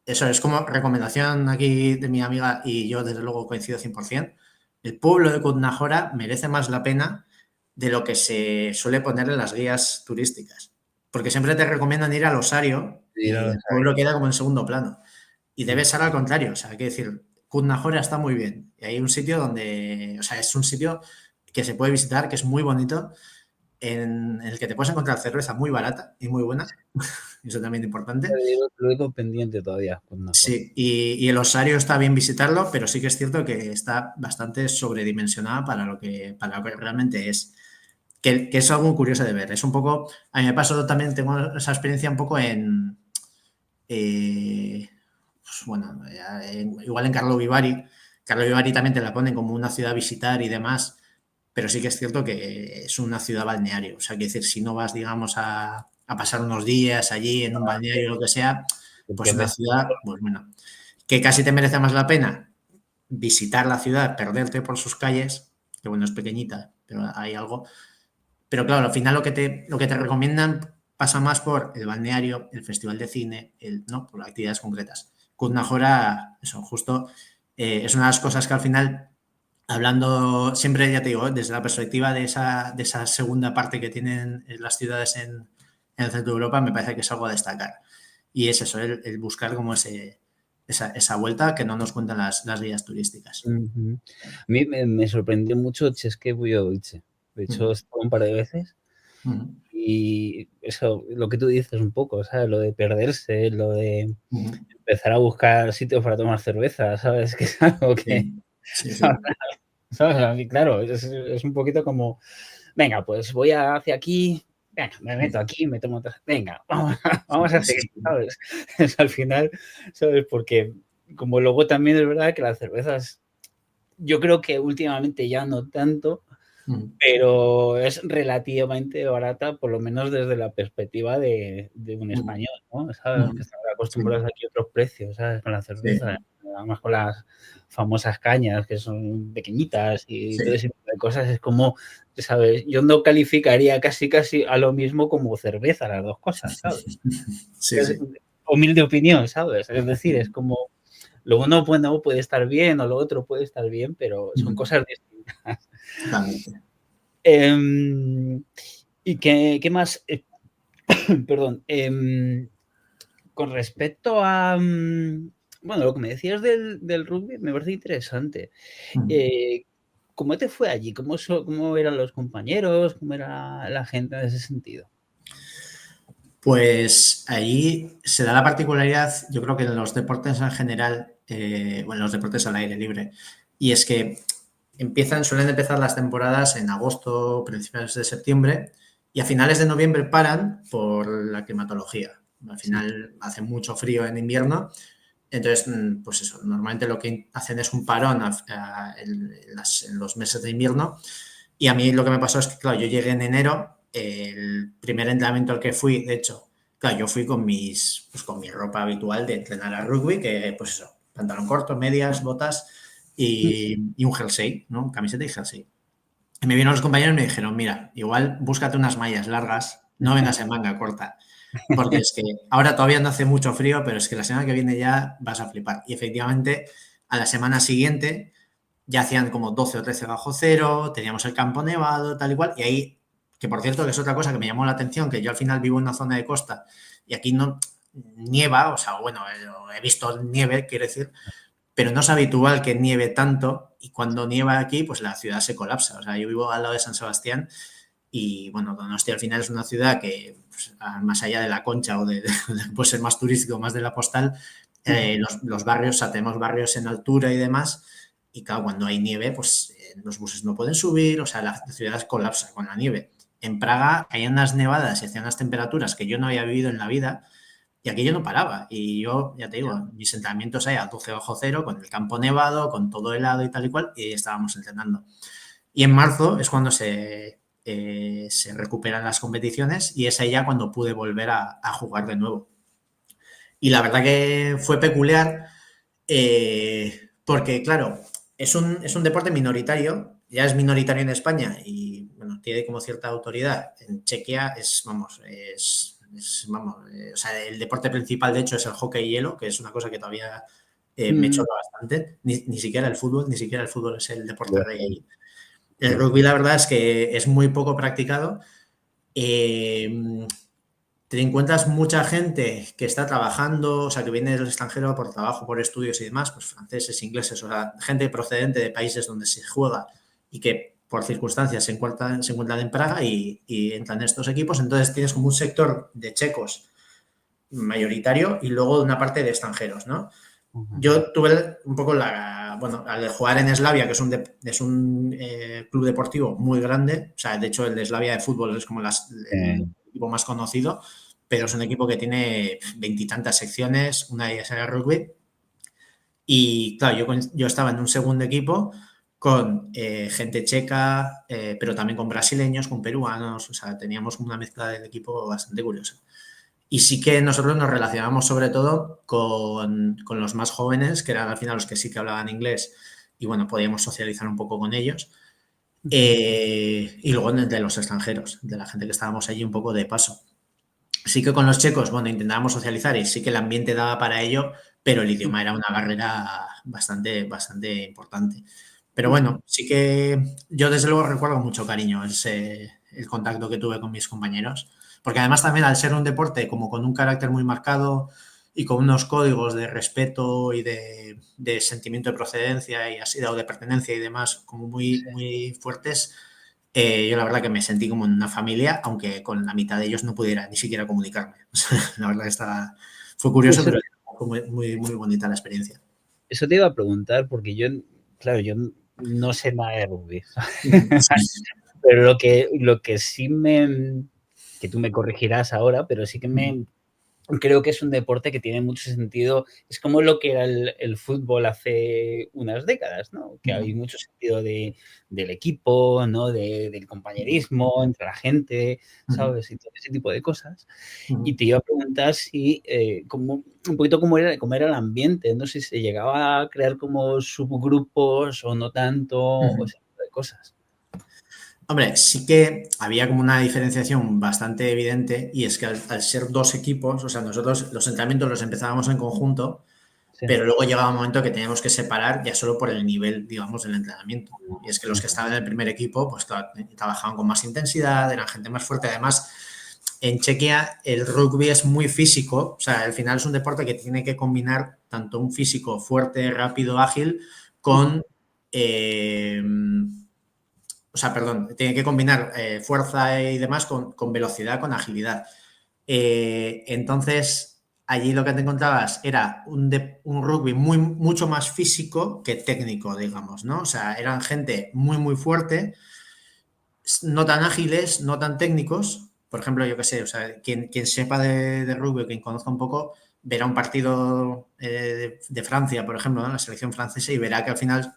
Eso es como recomendación aquí de mi amiga y yo desde luego coincido 100%. El pueblo de Kutná merece más la pena de lo que se suele poner en las guías turísticas. Porque siempre te recomiendan ir al osario Sí, y no, el pueblo queda como en segundo plano. Y debe ser al contrario. O sea, hay que decir, Kutná está muy bien. Y hay un sitio donde, o sea, es un sitio que se puede visitar, que es muy bonito, en el que te puedes encontrar cerveza muy barata y muy buena. Eso también es importante. lo digo pendiente todavía, Kutná Hora. Sí, y el osario está bien visitarlo, pero sí que es cierto que está bastante sobredimensionada para lo que realmente es. Que es algo curioso de ver. Es un poco. A mí me pasó también, tengo esa experiencia un poco en. Pues bueno, igual en Carlo Vivari. Carlo Vivari también te la ponen como una ciudad a visitar y demás, pero sí que es cierto que es una ciudad balneario. O sea, que decir, si no vas, digamos, a pasar unos días allí en un balneario o lo que sea, Te pues una pierdes. ciudad, pues bueno, que casi te merece más la pena visitar la ciudad, perderte por sus calles, que bueno, es pequeñita, pero hay algo. Pero claro, al final lo que te recomiendan pasa más por el balneario, el festival de cine, ¿no? Por actividades concretas. Kutná eso, justo es una de las cosas que al final, hablando siempre, ya te digo, desde la perspectiva de esa segunda parte que tienen las ciudades en el centro de Europa, me parece que es algo a destacar. Y es eso, el buscar como esa vuelta que no nos cuentan las guías turísticas. Ujú. A mí me sorprendió mucho České Budějovice. De hecho, he Ujú, estado un par de veces ujú, y eso, lo que tú dices un poco, ¿sabes? Lo de perderse, lo de ujú. empezar a buscar sitios para tomar cerveza, ¿sabes? Que es algo que, Sí, sí, sí. ¿sabes? A mí, claro, es un poquito como, venga, pues voy hacia aquí, venga, me meto aquí, me tomo otra, venga, vamos, vamos a Sí, seguir, sí. ¿sabes? Es al final, ¿sabes? Porque como luego también es verdad que las cervezas, yo creo que últimamente ya no tanto, Ujú, pero es relativamente barata, por lo menos desde la perspectiva de un ujú, español, ¿no? ¿Sabes? ujú. Que estamos Sí, acostumbrados aquí a otros precios, ¿sabes? Con la sí. cerveza. además con las famosas cañas que son pequeñitas y Sí, todo ese tipo de cosas, es como, ¿sabes? Yo no calificaría casi a lo mismo como cerveza, las dos cosas, ¿sabes? sí, Es sí. humilde opinión, ¿sabes? Es decir, es como lo uno bueno, puede estar bien o lo otro puede estar bien, pero son cosas distintas. Totalmente. ¿Y qué más? Perdón. Con respecto a, bueno, lo que me decías del rugby me parece interesante. Eh, ¿Cómo te fue allí? ¿Cómo eran los compañeros? ¿Cómo era la gente en ese sentido? Pues allí se da la particularidad, yo creo que en los deportes en general, bueno, los deportes al aire libre, y es que suelen empezar las temporadas en agosto, principios de septiembre, y a finales de noviembre paran por la climatología. Al Sí. final hace mucho frío en invierno, entonces, pues eso, normalmente lo que hacen es un parón en los meses de invierno. Y a mí lo que me pasó es que, claro, yo llegué en enero, el primer entrenamiento al que fui, de hecho, claro, yo fui pues con mi ropa habitual de entrenar a rugby, que pues eso, pantalón corto, medias, botas y un jersey, ¿no? Camiseta y jersey. Y me vieron los compañeros y me dijeron, mira, igual búscate unas mallas largas, no vengas en manga corta, porque es que ahora todavía no hace mucho frío, pero es que la semana que viene ya vas a flipar. Y efectivamente, a la semana siguiente ya hacían como 12 o 13 bajo cero, teníamos el campo nevado, tal y cual, y ahí, que por cierto que es otra cosa que me llamó la atención, que yo al final vivo en una zona de costa y aquí no nieva, o sea, bueno, he visto nieve, quiero decir, pero no es habitual que nieve tanto y cuando nieva aquí, pues la ciudad se colapsa. O sea, yo vivo al lado de San Sebastián y, bueno, Donostia al final es una ciudad que, pues, más allá de la Concha o puede ser más turístico, más de la postal, los barrios, o sea, tenemos barrios en altura y demás, y claro, cuando hay nieve, pues los buses no pueden subir, o sea, la ciudad colapsa con la nieve. En Praga hay unas nevadas y hacían unas temperaturas que yo no había vivido en la vida y aquello no paraba. Y yo, ya te digo, mis entrenamientos ahí a 12 bajo cero, con el campo nevado, con todo helado y tal y cual, y estábamos entrenando. Y en marzo es cuando se recuperan las competiciones y es ahí ya cuando pude volver a jugar de nuevo. Y la verdad que fue peculiar porque, claro, es un deporte minoritario, ya es minoritario en España y, bueno, tiene como cierta autoridad. En Chequia vamos, o sea, el deporte principal, de hecho, es el hockey hielo, que es una cosa que todavía me Mm, choca bastante. Ni siquiera el fútbol, ni siquiera el fútbol es el deporte ya, rey allí. El ya. rugby, la verdad, es que es muy poco practicado. Eh, Te encuentras mucha gente que está trabajando, o sea, que viene del extranjero por trabajo, por estudios y demás, pues franceses, ingleses, o sea, gente procedente de países donde se juega y que por circunstancias se encuentran en Praga y entran en estos equipos. Entonces tienes como un sector de checos mayoritario y luego una parte de extranjeros, ¿no? Ujú. Yo tuve un poco bueno, al jugar en Slavia, que es un club deportivo muy grande, o sea, de hecho el de Slavia de fútbol es como el Eh, equipo más conocido, pero es un equipo que tiene veintitantas secciones, una de ellas era rugby, y claro, yo estaba en un segundo equipo con gente checa, pero también con brasileños, con peruanos, o sea, teníamos una mezcla del equipo bastante curiosa. Y sí que nosotros nos relacionamos sobre todo con los más jóvenes, que eran al final los que sí que hablaban inglés y, bueno, podíamos socializar un poco con ellos. Y luego de los extranjeros, de la gente que estábamos allí un poco de paso. Sí que con los checos, bueno, intentábamos socializar y sí que el ambiente daba para ello, pero el idioma era una barrera bastante, bastante importante. Pero bueno, sí que yo desde luego recuerdo con mucho cariño el contacto que tuve con mis compañeros, porque además también al ser un deporte como con un carácter muy marcado y con unos códigos de respeto y de sentimiento de procedencia y así, o de pertenencia y demás, como muy, muy fuertes, yo la verdad que me sentí como en una familia, aunque con la mitad de ellos no pudiera ni siquiera comunicarme. O sea, la verdad que fue curioso, Eso, pero fue muy, muy, muy bonita la experiencia. eso te iba a preguntar porque yo, claro, yo no sé nada de rugby. Sí. Pero lo que sí que tú me corregirás ahora, pero sí que creo que es un deporte que tiene mucho sentido. Es como lo que era el fútbol hace unas décadas, ¿no? Que hay mucho sentido del equipo, ¿no? Del compañerismo entre la gente, ¿sabes? Y todo ese tipo de cosas. Y te iba a preguntar si, un poquito cómo era el ambiente, no sé si se llegaba a crear como subgrupos o no tanto, o ese tipo de cosas. Hombre, sí que había como una diferenciación bastante evidente y es que al ser dos equipos, o sea, nosotros los entrenamientos los empezábamos en conjunto, Sí. pero luego llegaba un momento que teníamos que separar ya solo por el nivel, digamos, del entrenamiento. Y es que los que estaban en el primer equipo, pues trabajaban con más intensidad, eran gente más fuerte. Además, en Chequia el rugby es muy físico, o sea, al final es un deporte que tiene que combinar tanto un físico fuerte, rápido, ágil, con... o sea, perdón, tiene que combinar fuerza y demás con velocidad, con agilidad. Entonces, allí lo que te encontrabas era un rugby mucho más físico que técnico, digamos, ¿no? O sea, eran gente muy fuerte, no tan ágiles, no tan técnicos. Por ejemplo, yo qué sé, o sea, quien sepa de rugby, quien conozca un poco, verá un partido de Francia, por ejemplo, ¿no? La selección francesa, y verá que al final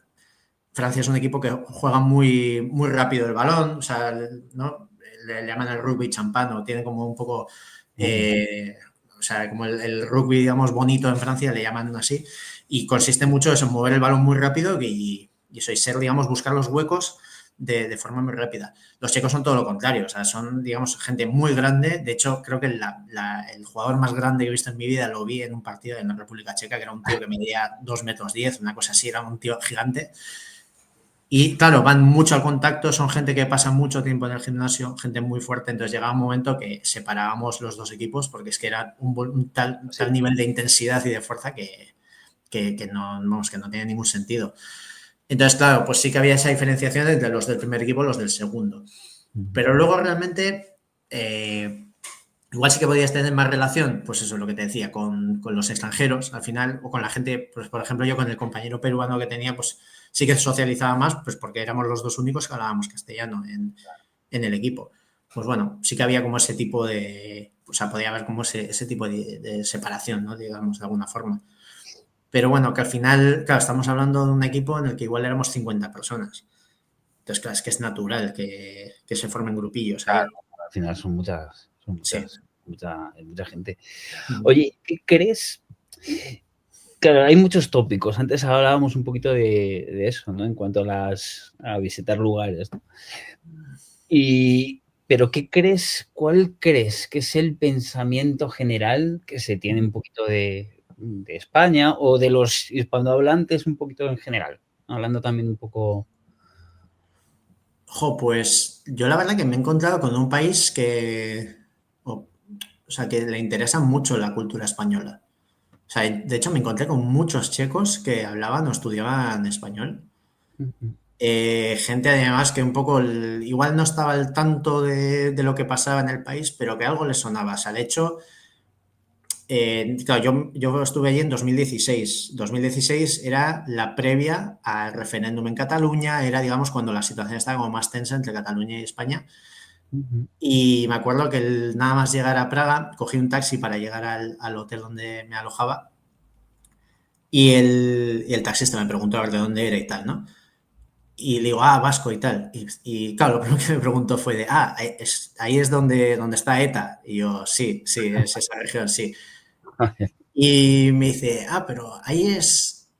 Francia es un equipo que juega muy rápido el balón, o sea, ¿no? Le llaman el rugby champán, o tiene como un poco, o sea, como el rugby, digamos, bonito en Francia, le llaman así, y consiste mucho eso, en mover el balón muy rápido y eso, y ser, digamos, buscar los huecos de forma muy rápida. Los checos son todo lo contrario, o sea, son, digamos, gente muy grande. De hecho, creo que el jugador más grande que he visto en mi vida lo vi en un partido en la República Checa, que era un tío que medía 2,10 m, una cosa así, era un tío gigante. Y claro, van mucho al contacto, son gente que pasa mucho tiempo en el gimnasio, gente muy fuerte, entonces llegaba un momento que separábamos los dos equipos porque es que era un tal nivel de intensidad y de fuerza que no tiene ningún sentido. Entonces, claro, pues sí que había esa diferenciación entre los del primer equipo y los del segundo. Pero luego realmente, igual sí que podías tener más relación, pues eso es lo que te decía, con los extranjeros al final, o con la gente, pues por ejemplo yo con el compañero peruano que tenía, pues sí que socializaba más, pues porque éramos los dos únicos que hablábamos castellano en el equipo. Pues bueno, sí que había como ese tipo de, o sea, podía haber como ese tipo de separación, ¿no? Digamos, de alguna forma. Pero bueno, que al final, claro, estamos hablando de un equipo en el que igual éramos 50 personas. Entonces, claro, es que es natural que se formen grupillos ahí. Claro, al final son Sí. mucha gente. Oye, ¿qué crees? Claro, hay muchos tópicos. Antes hablábamos un poquito de eso, ¿no? En cuanto a visitar lugares, ¿no? Pero cuál crees que es el pensamiento general que se tiene un poquito de España o de los hispanohablantes un poquito en general? Hablando también un poco... Pues yo la verdad que me he encontrado con un país o sea, que le interesa mucho la cultura española. O sea, de hecho me encontré con muchos checos que hablaban o estudiaban español. Gente además que un poco, igual no estaba al tanto de lo que pasaba en el país, pero que algo les sonaba. O sea, de hecho, claro, yo estuve allí en 2016. 2016 era la previa al referéndum en Cataluña, era, digamos, cuando la situación estaba como más tensa entre Cataluña y España. Y me acuerdo que nada más llegar a Praga, cogí un taxi para llegar al hotel donde me alojaba y el taxista me preguntó a ver de dónde era y tal, ¿no? Y le digo, vasco y tal. Y claro, lo primero que me preguntó fue ahí es donde está ETA. Y yo, sí, es esa región, sí. Y me dice, pero ahí es,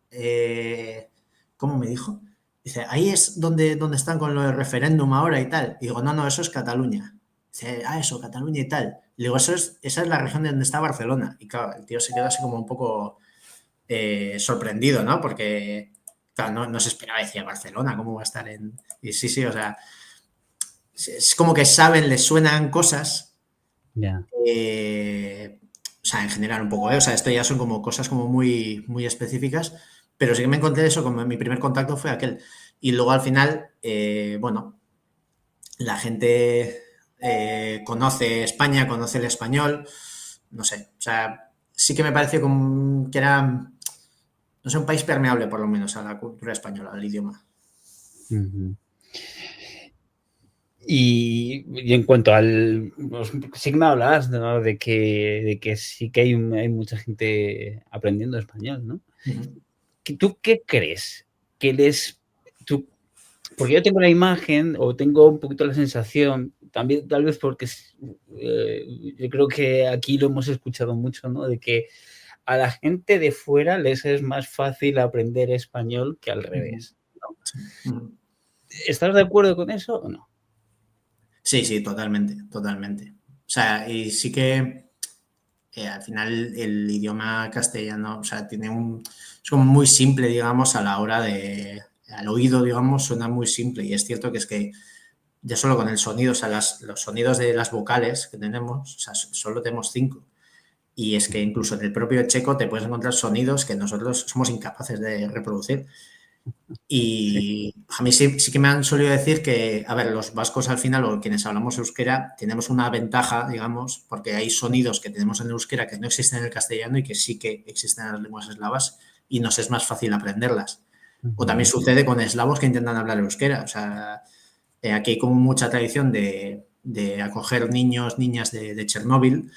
¿cómo me dijo? Dice, ahí es donde están con lo del referéndum ahora y tal. Y digo, no, eso es Cataluña. Dice, eso, Cataluña y tal. Y digo, esa es la región de donde está Barcelona. Y claro, el tío se quedó así como un poco sorprendido, ¿no? Porque, claro, no se esperaba, decía Barcelona, ¿cómo va a estar en...? Y sí, o sea, es como que saben, les suenan cosas. Ya. O sea, en general un poco, ¿eh? O sea, esto ya son como cosas como muy específicas, pero sí que me encontré eso, como mi primer contacto fue aquel. Y luego al final, bueno, la gente conoce España, conoce el español, no sé, o sea, sí que me pareció como que era, no sé, un país permeable por lo menos a la cultura española, al idioma. Y en cuanto al... Pues, sí que me hablas, ¿no? de que sí que hay mucha gente aprendiendo español, ¿no? Ujú. ¿Tú qué crees? Que les... Tú, porque yo tengo la imagen o tengo un poquito la sensación, también tal vez porque yo creo que aquí lo hemos escuchado mucho, ¿no? De que a la gente de fuera les es más fácil aprender español que al Ujú. revés, ¿no? Sí. Ujú. ¿Estás de acuerdo con eso o no? Sí, sí, totalmente, totalmente. O sea, y sí que al final el idioma castellano, o sea, es como muy simple, digamos, a la hora de, al oído, digamos, suena muy simple. Y es cierto que es que ya solo con el sonido, o sea, los sonidos de las vocales que tenemos, o sea, solo tenemos 5. Y es que incluso en el propio checo te puedes encontrar sonidos que nosotros somos incapaces de reproducir. Sí. Y a mí sí que me han solido decir que, a ver, los vascos al final, o quienes hablamos euskera, tenemos una ventaja, digamos, porque hay sonidos que tenemos en euskera que no existen en el castellano y que sí que existen en las lenguas eslavas y nos es más fácil aprenderlas. O también Ujú. sucede con eslavos que intentan hablar euskera. O sea, aquí hay como mucha tradición de acoger niños, niñas de Chernóbil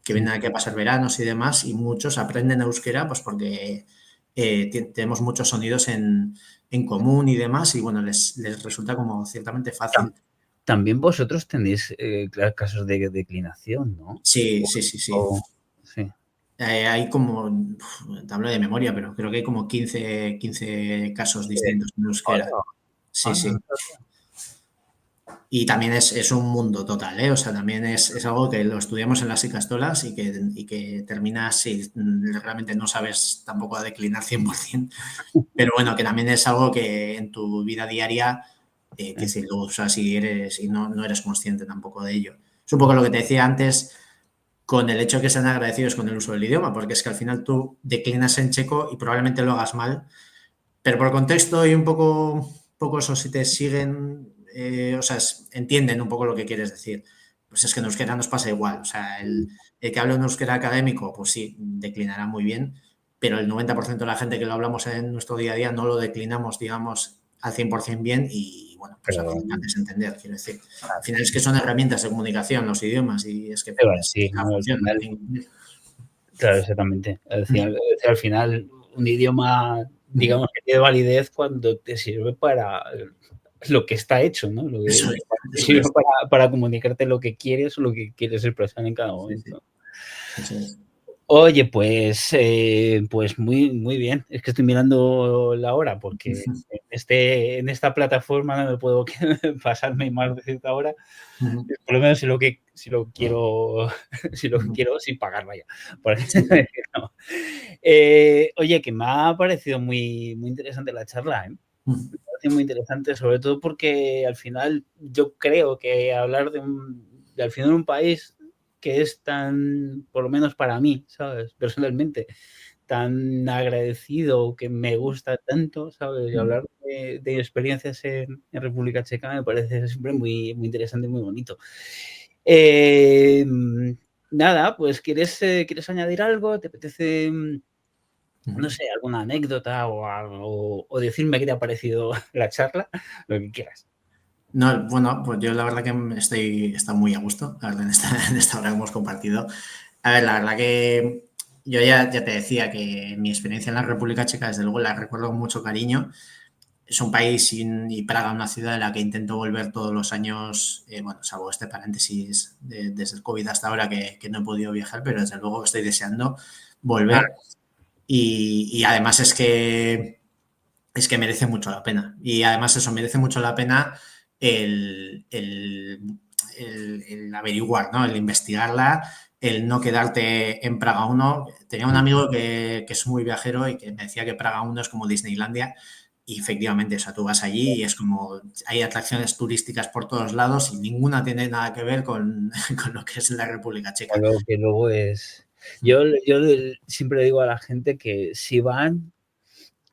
que vienen aquí a pasar veranos y demás, y muchos aprenden euskera pues porque tenemos muchos sonidos en común y demás, y bueno, les resulta como ciertamente fácil. También vosotros tenéis casos de declinación, ¿no? Sí, sí, sí, sí. Sí. Hay como, te hablo de memoria, pero creo que hay como 15 casos distintos en euskera. Hola, Sí, hola, sí. Y también es un mundo total, ¿eh? O sea, también es algo que lo estudiamos en las Icastolas y que terminas si realmente no sabes tampoco a declinar 100%, pero bueno, que también es algo que en tu vida diaria, que si lo usas y no eres consciente tampoco de ello. Es un poco lo que te decía antes con el hecho de que sean agradecidos con el uso del idioma, porque es que al final tú declinas en checo y probablemente lo hagas mal, pero por contexto y un poco eso, si te siguen, o sea, entienden un poco lo que quieres decir. Pues es que en euskera nos pasa igual. O sea, el que habla un euskera académico, pues sí, declinará muy bien, pero el 90% de la gente que lo hablamos en nuestro día a día no lo declinamos, digamos, al 100% bien y, bueno, pues al Pero, final es entender, quiero decir. Al final es que son herramientas de comunicación los idiomas y es que es sí, la ¿no? Al función. final, claro, exactamente. Al final, un idioma, digamos, que tiene validez cuando te sirve para lo que está hecho, ¿no? Eso Te eso sirve es. para comunicarte lo que quieres o lo que quieres expresar en cada Sí, sí, momento. eso es. Oye, pues muy, muy bien. Es que estoy mirando la hora porque en esta plataforma no me puedo pasarme más de cierta hora. Ujú. Por lo menos si lo quiero, si lo Ujú. quiero sin pagar, vaya. Por así Sí, sí. decirlo. Oye, que me ha parecido muy, muy interesante la charla, ¿eh? Ujú. Me ha parecido muy interesante, sobre todo porque al final yo creo que hablar de al final un país que es tan, por lo menos para mí, ¿sabes? Personalmente, tan agradecido, que me gusta tanto, ¿sabes? Y Ujú. hablar de experiencias en República Checa me parece siempre muy, muy interesante y muy bonito. Eh, nada, pues ¿quieres añadir algo? ¿Te apetece, no Ujú. sé, alguna anécdota o algo, o decirme qué te ha parecido la charla? Lo que quieras. No, bueno, pues yo la verdad que está muy a gusto, la verdad, en esta hora que hemos compartido. A ver, la verdad que yo ya te decía que mi experiencia en la República Checa, desde luego, la recuerdo con mucho cariño. Es un país y Praga una ciudad en la que intento volver todos los años, bueno, salvo este paréntesis desde el COVID hasta ahora que no he podido viajar, pero desde luego que estoy deseando Ah, volver. Y además es que merece mucho la pena. Y además eso, merece mucho la pena el, el, el averiguar, ¿no? El investigarla, el no quedarte en Praga 1. Tenía un amigo que es muy viajero y que me decía que Praga 1 es como Disneylandia. Y efectivamente, o sea, tú vas allí y es como, hay atracciones turísticas por todos lados y ninguna tiene nada que ver con, con lo que es la República Checa. algo que luego es... Yo siempre digo a la gente que si van,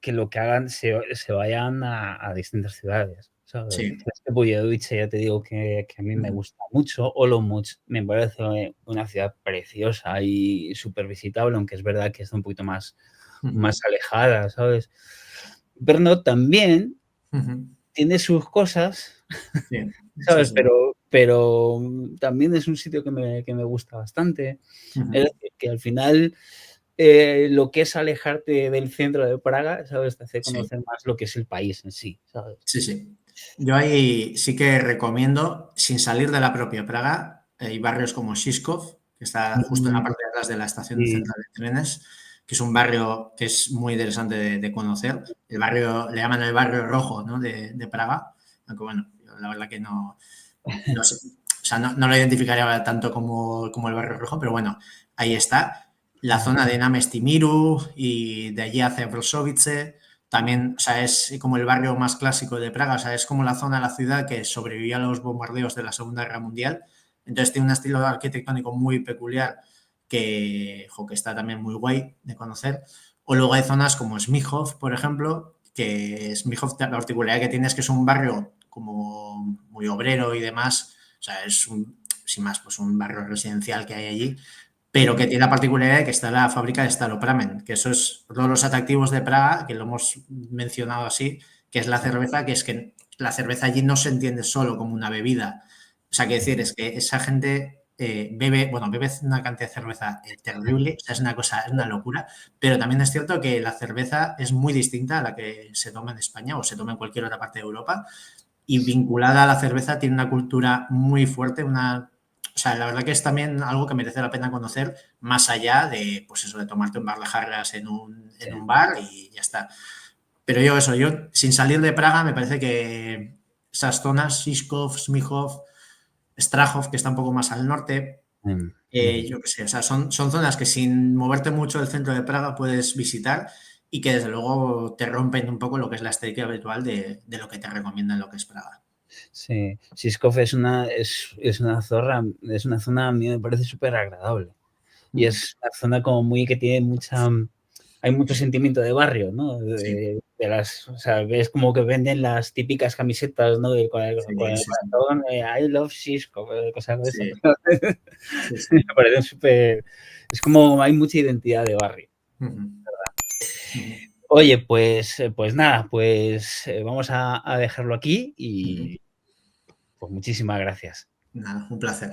que lo que hagan se vayan a distintas ciudades, ¿sabes? Sí. Este Bujevic ya te digo que a mí me Ujú. gusta mucho. Olomouc me parece una ciudad preciosa y súper visitable, aunque es verdad que está un poquito Ujú. más alejada, ¿sabes? Brno también Ujú. tiene sus cosas, Sí, sí, ¿sabes? sí. Pero también es un sitio que me gusta bastante. Es decir, que al final lo que es alejarte del centro de Praga, ¿sabes? Te hace Sí, conocer más lo que es el país en sí, ¿sabes? sí, sí. Yo ahí sí que recomiendo, sin salir de la propia Praga, hay barrios como Žižkov, que está justo en la Mm, parte de atrás de la estación sí, central de trenes, que es un barrio que es muy interesante de conocer. El barrio, le llaman el barrio rojo, ¿no? de Praga, aunque bueno, yo la verdad que no sé, o sea, no lo identificaría tanto como el barrio rojo, pero bueno, ahí está. La zona de Namestimiru y de allí hacia Brzovice, también, o sea, es como el barrio más clásico de Praga, o sea, es como la zona de la ciudad que sobrevivió a los bombardeos de la Segunda Guerra Mundial. Entonces tiene un estilo arquitectónico muy peculiar que está también muy guay de conocer. O luego hay zonas como Smíchov, por ejemplo, que Smíchov, la particularidad que tiene es que es un barrio como muy obrero y demás, o sea, es sin más, pues un barrio residencial que hay allí, pero que tiene la particularidad de que está la fábrica de Staropramen, que eso es uno de los atractivos de Praga, que lo hemos mencionado así, que es la cerveza, que es que la cerveza allí no se entiende solo como una bebida. O sea, que decir, es que esa gente bebe una cantidad de cerveza terrible, o sea, es una cosa, es una locura, pero también es cierto que la cerveza es muy distinta a la que se toma en España o se toma en cualquier otra parte de Europa y vinculada a la cerveza tiene una cultura muy fuerte, o sea, la verdad que es también algo que merece la pena conocer más allá de, pues eso, de tomarte un bar de jarras sí. en un bar y ya está. Pero yo sin salir de Praga me parece que esas zonas, Žižkov, Smíchov, Strahov, que está un poco más al norte, yo qué sé, o sea, son zonas que sin moverte mucho del centro de Praga puedes visitar y que desde luego te rompen un poco lo que es la estética habitual de lo que te recomiendan lo que es Praga. Sí, Žižkov es una zorra, es una zona, a mí me parece súper agradable. Y Ujú. es una zona como muy que tiene mucha, hay mucho sentimiento de barrio, ¿no? Sí, O sea, ves como que venden las típicas camisetas, ¿no? Con sí, el sí, sí, corazón, I love Žižkov, cosas de esas. sí, sí, sí. Me parece súper, es como hay mucha identidad de barrio. Ujú, ujú, Oye, pues nada, vamos a dejarlo aquí ujú. y pues muchísimas gracias. Nada, un placer.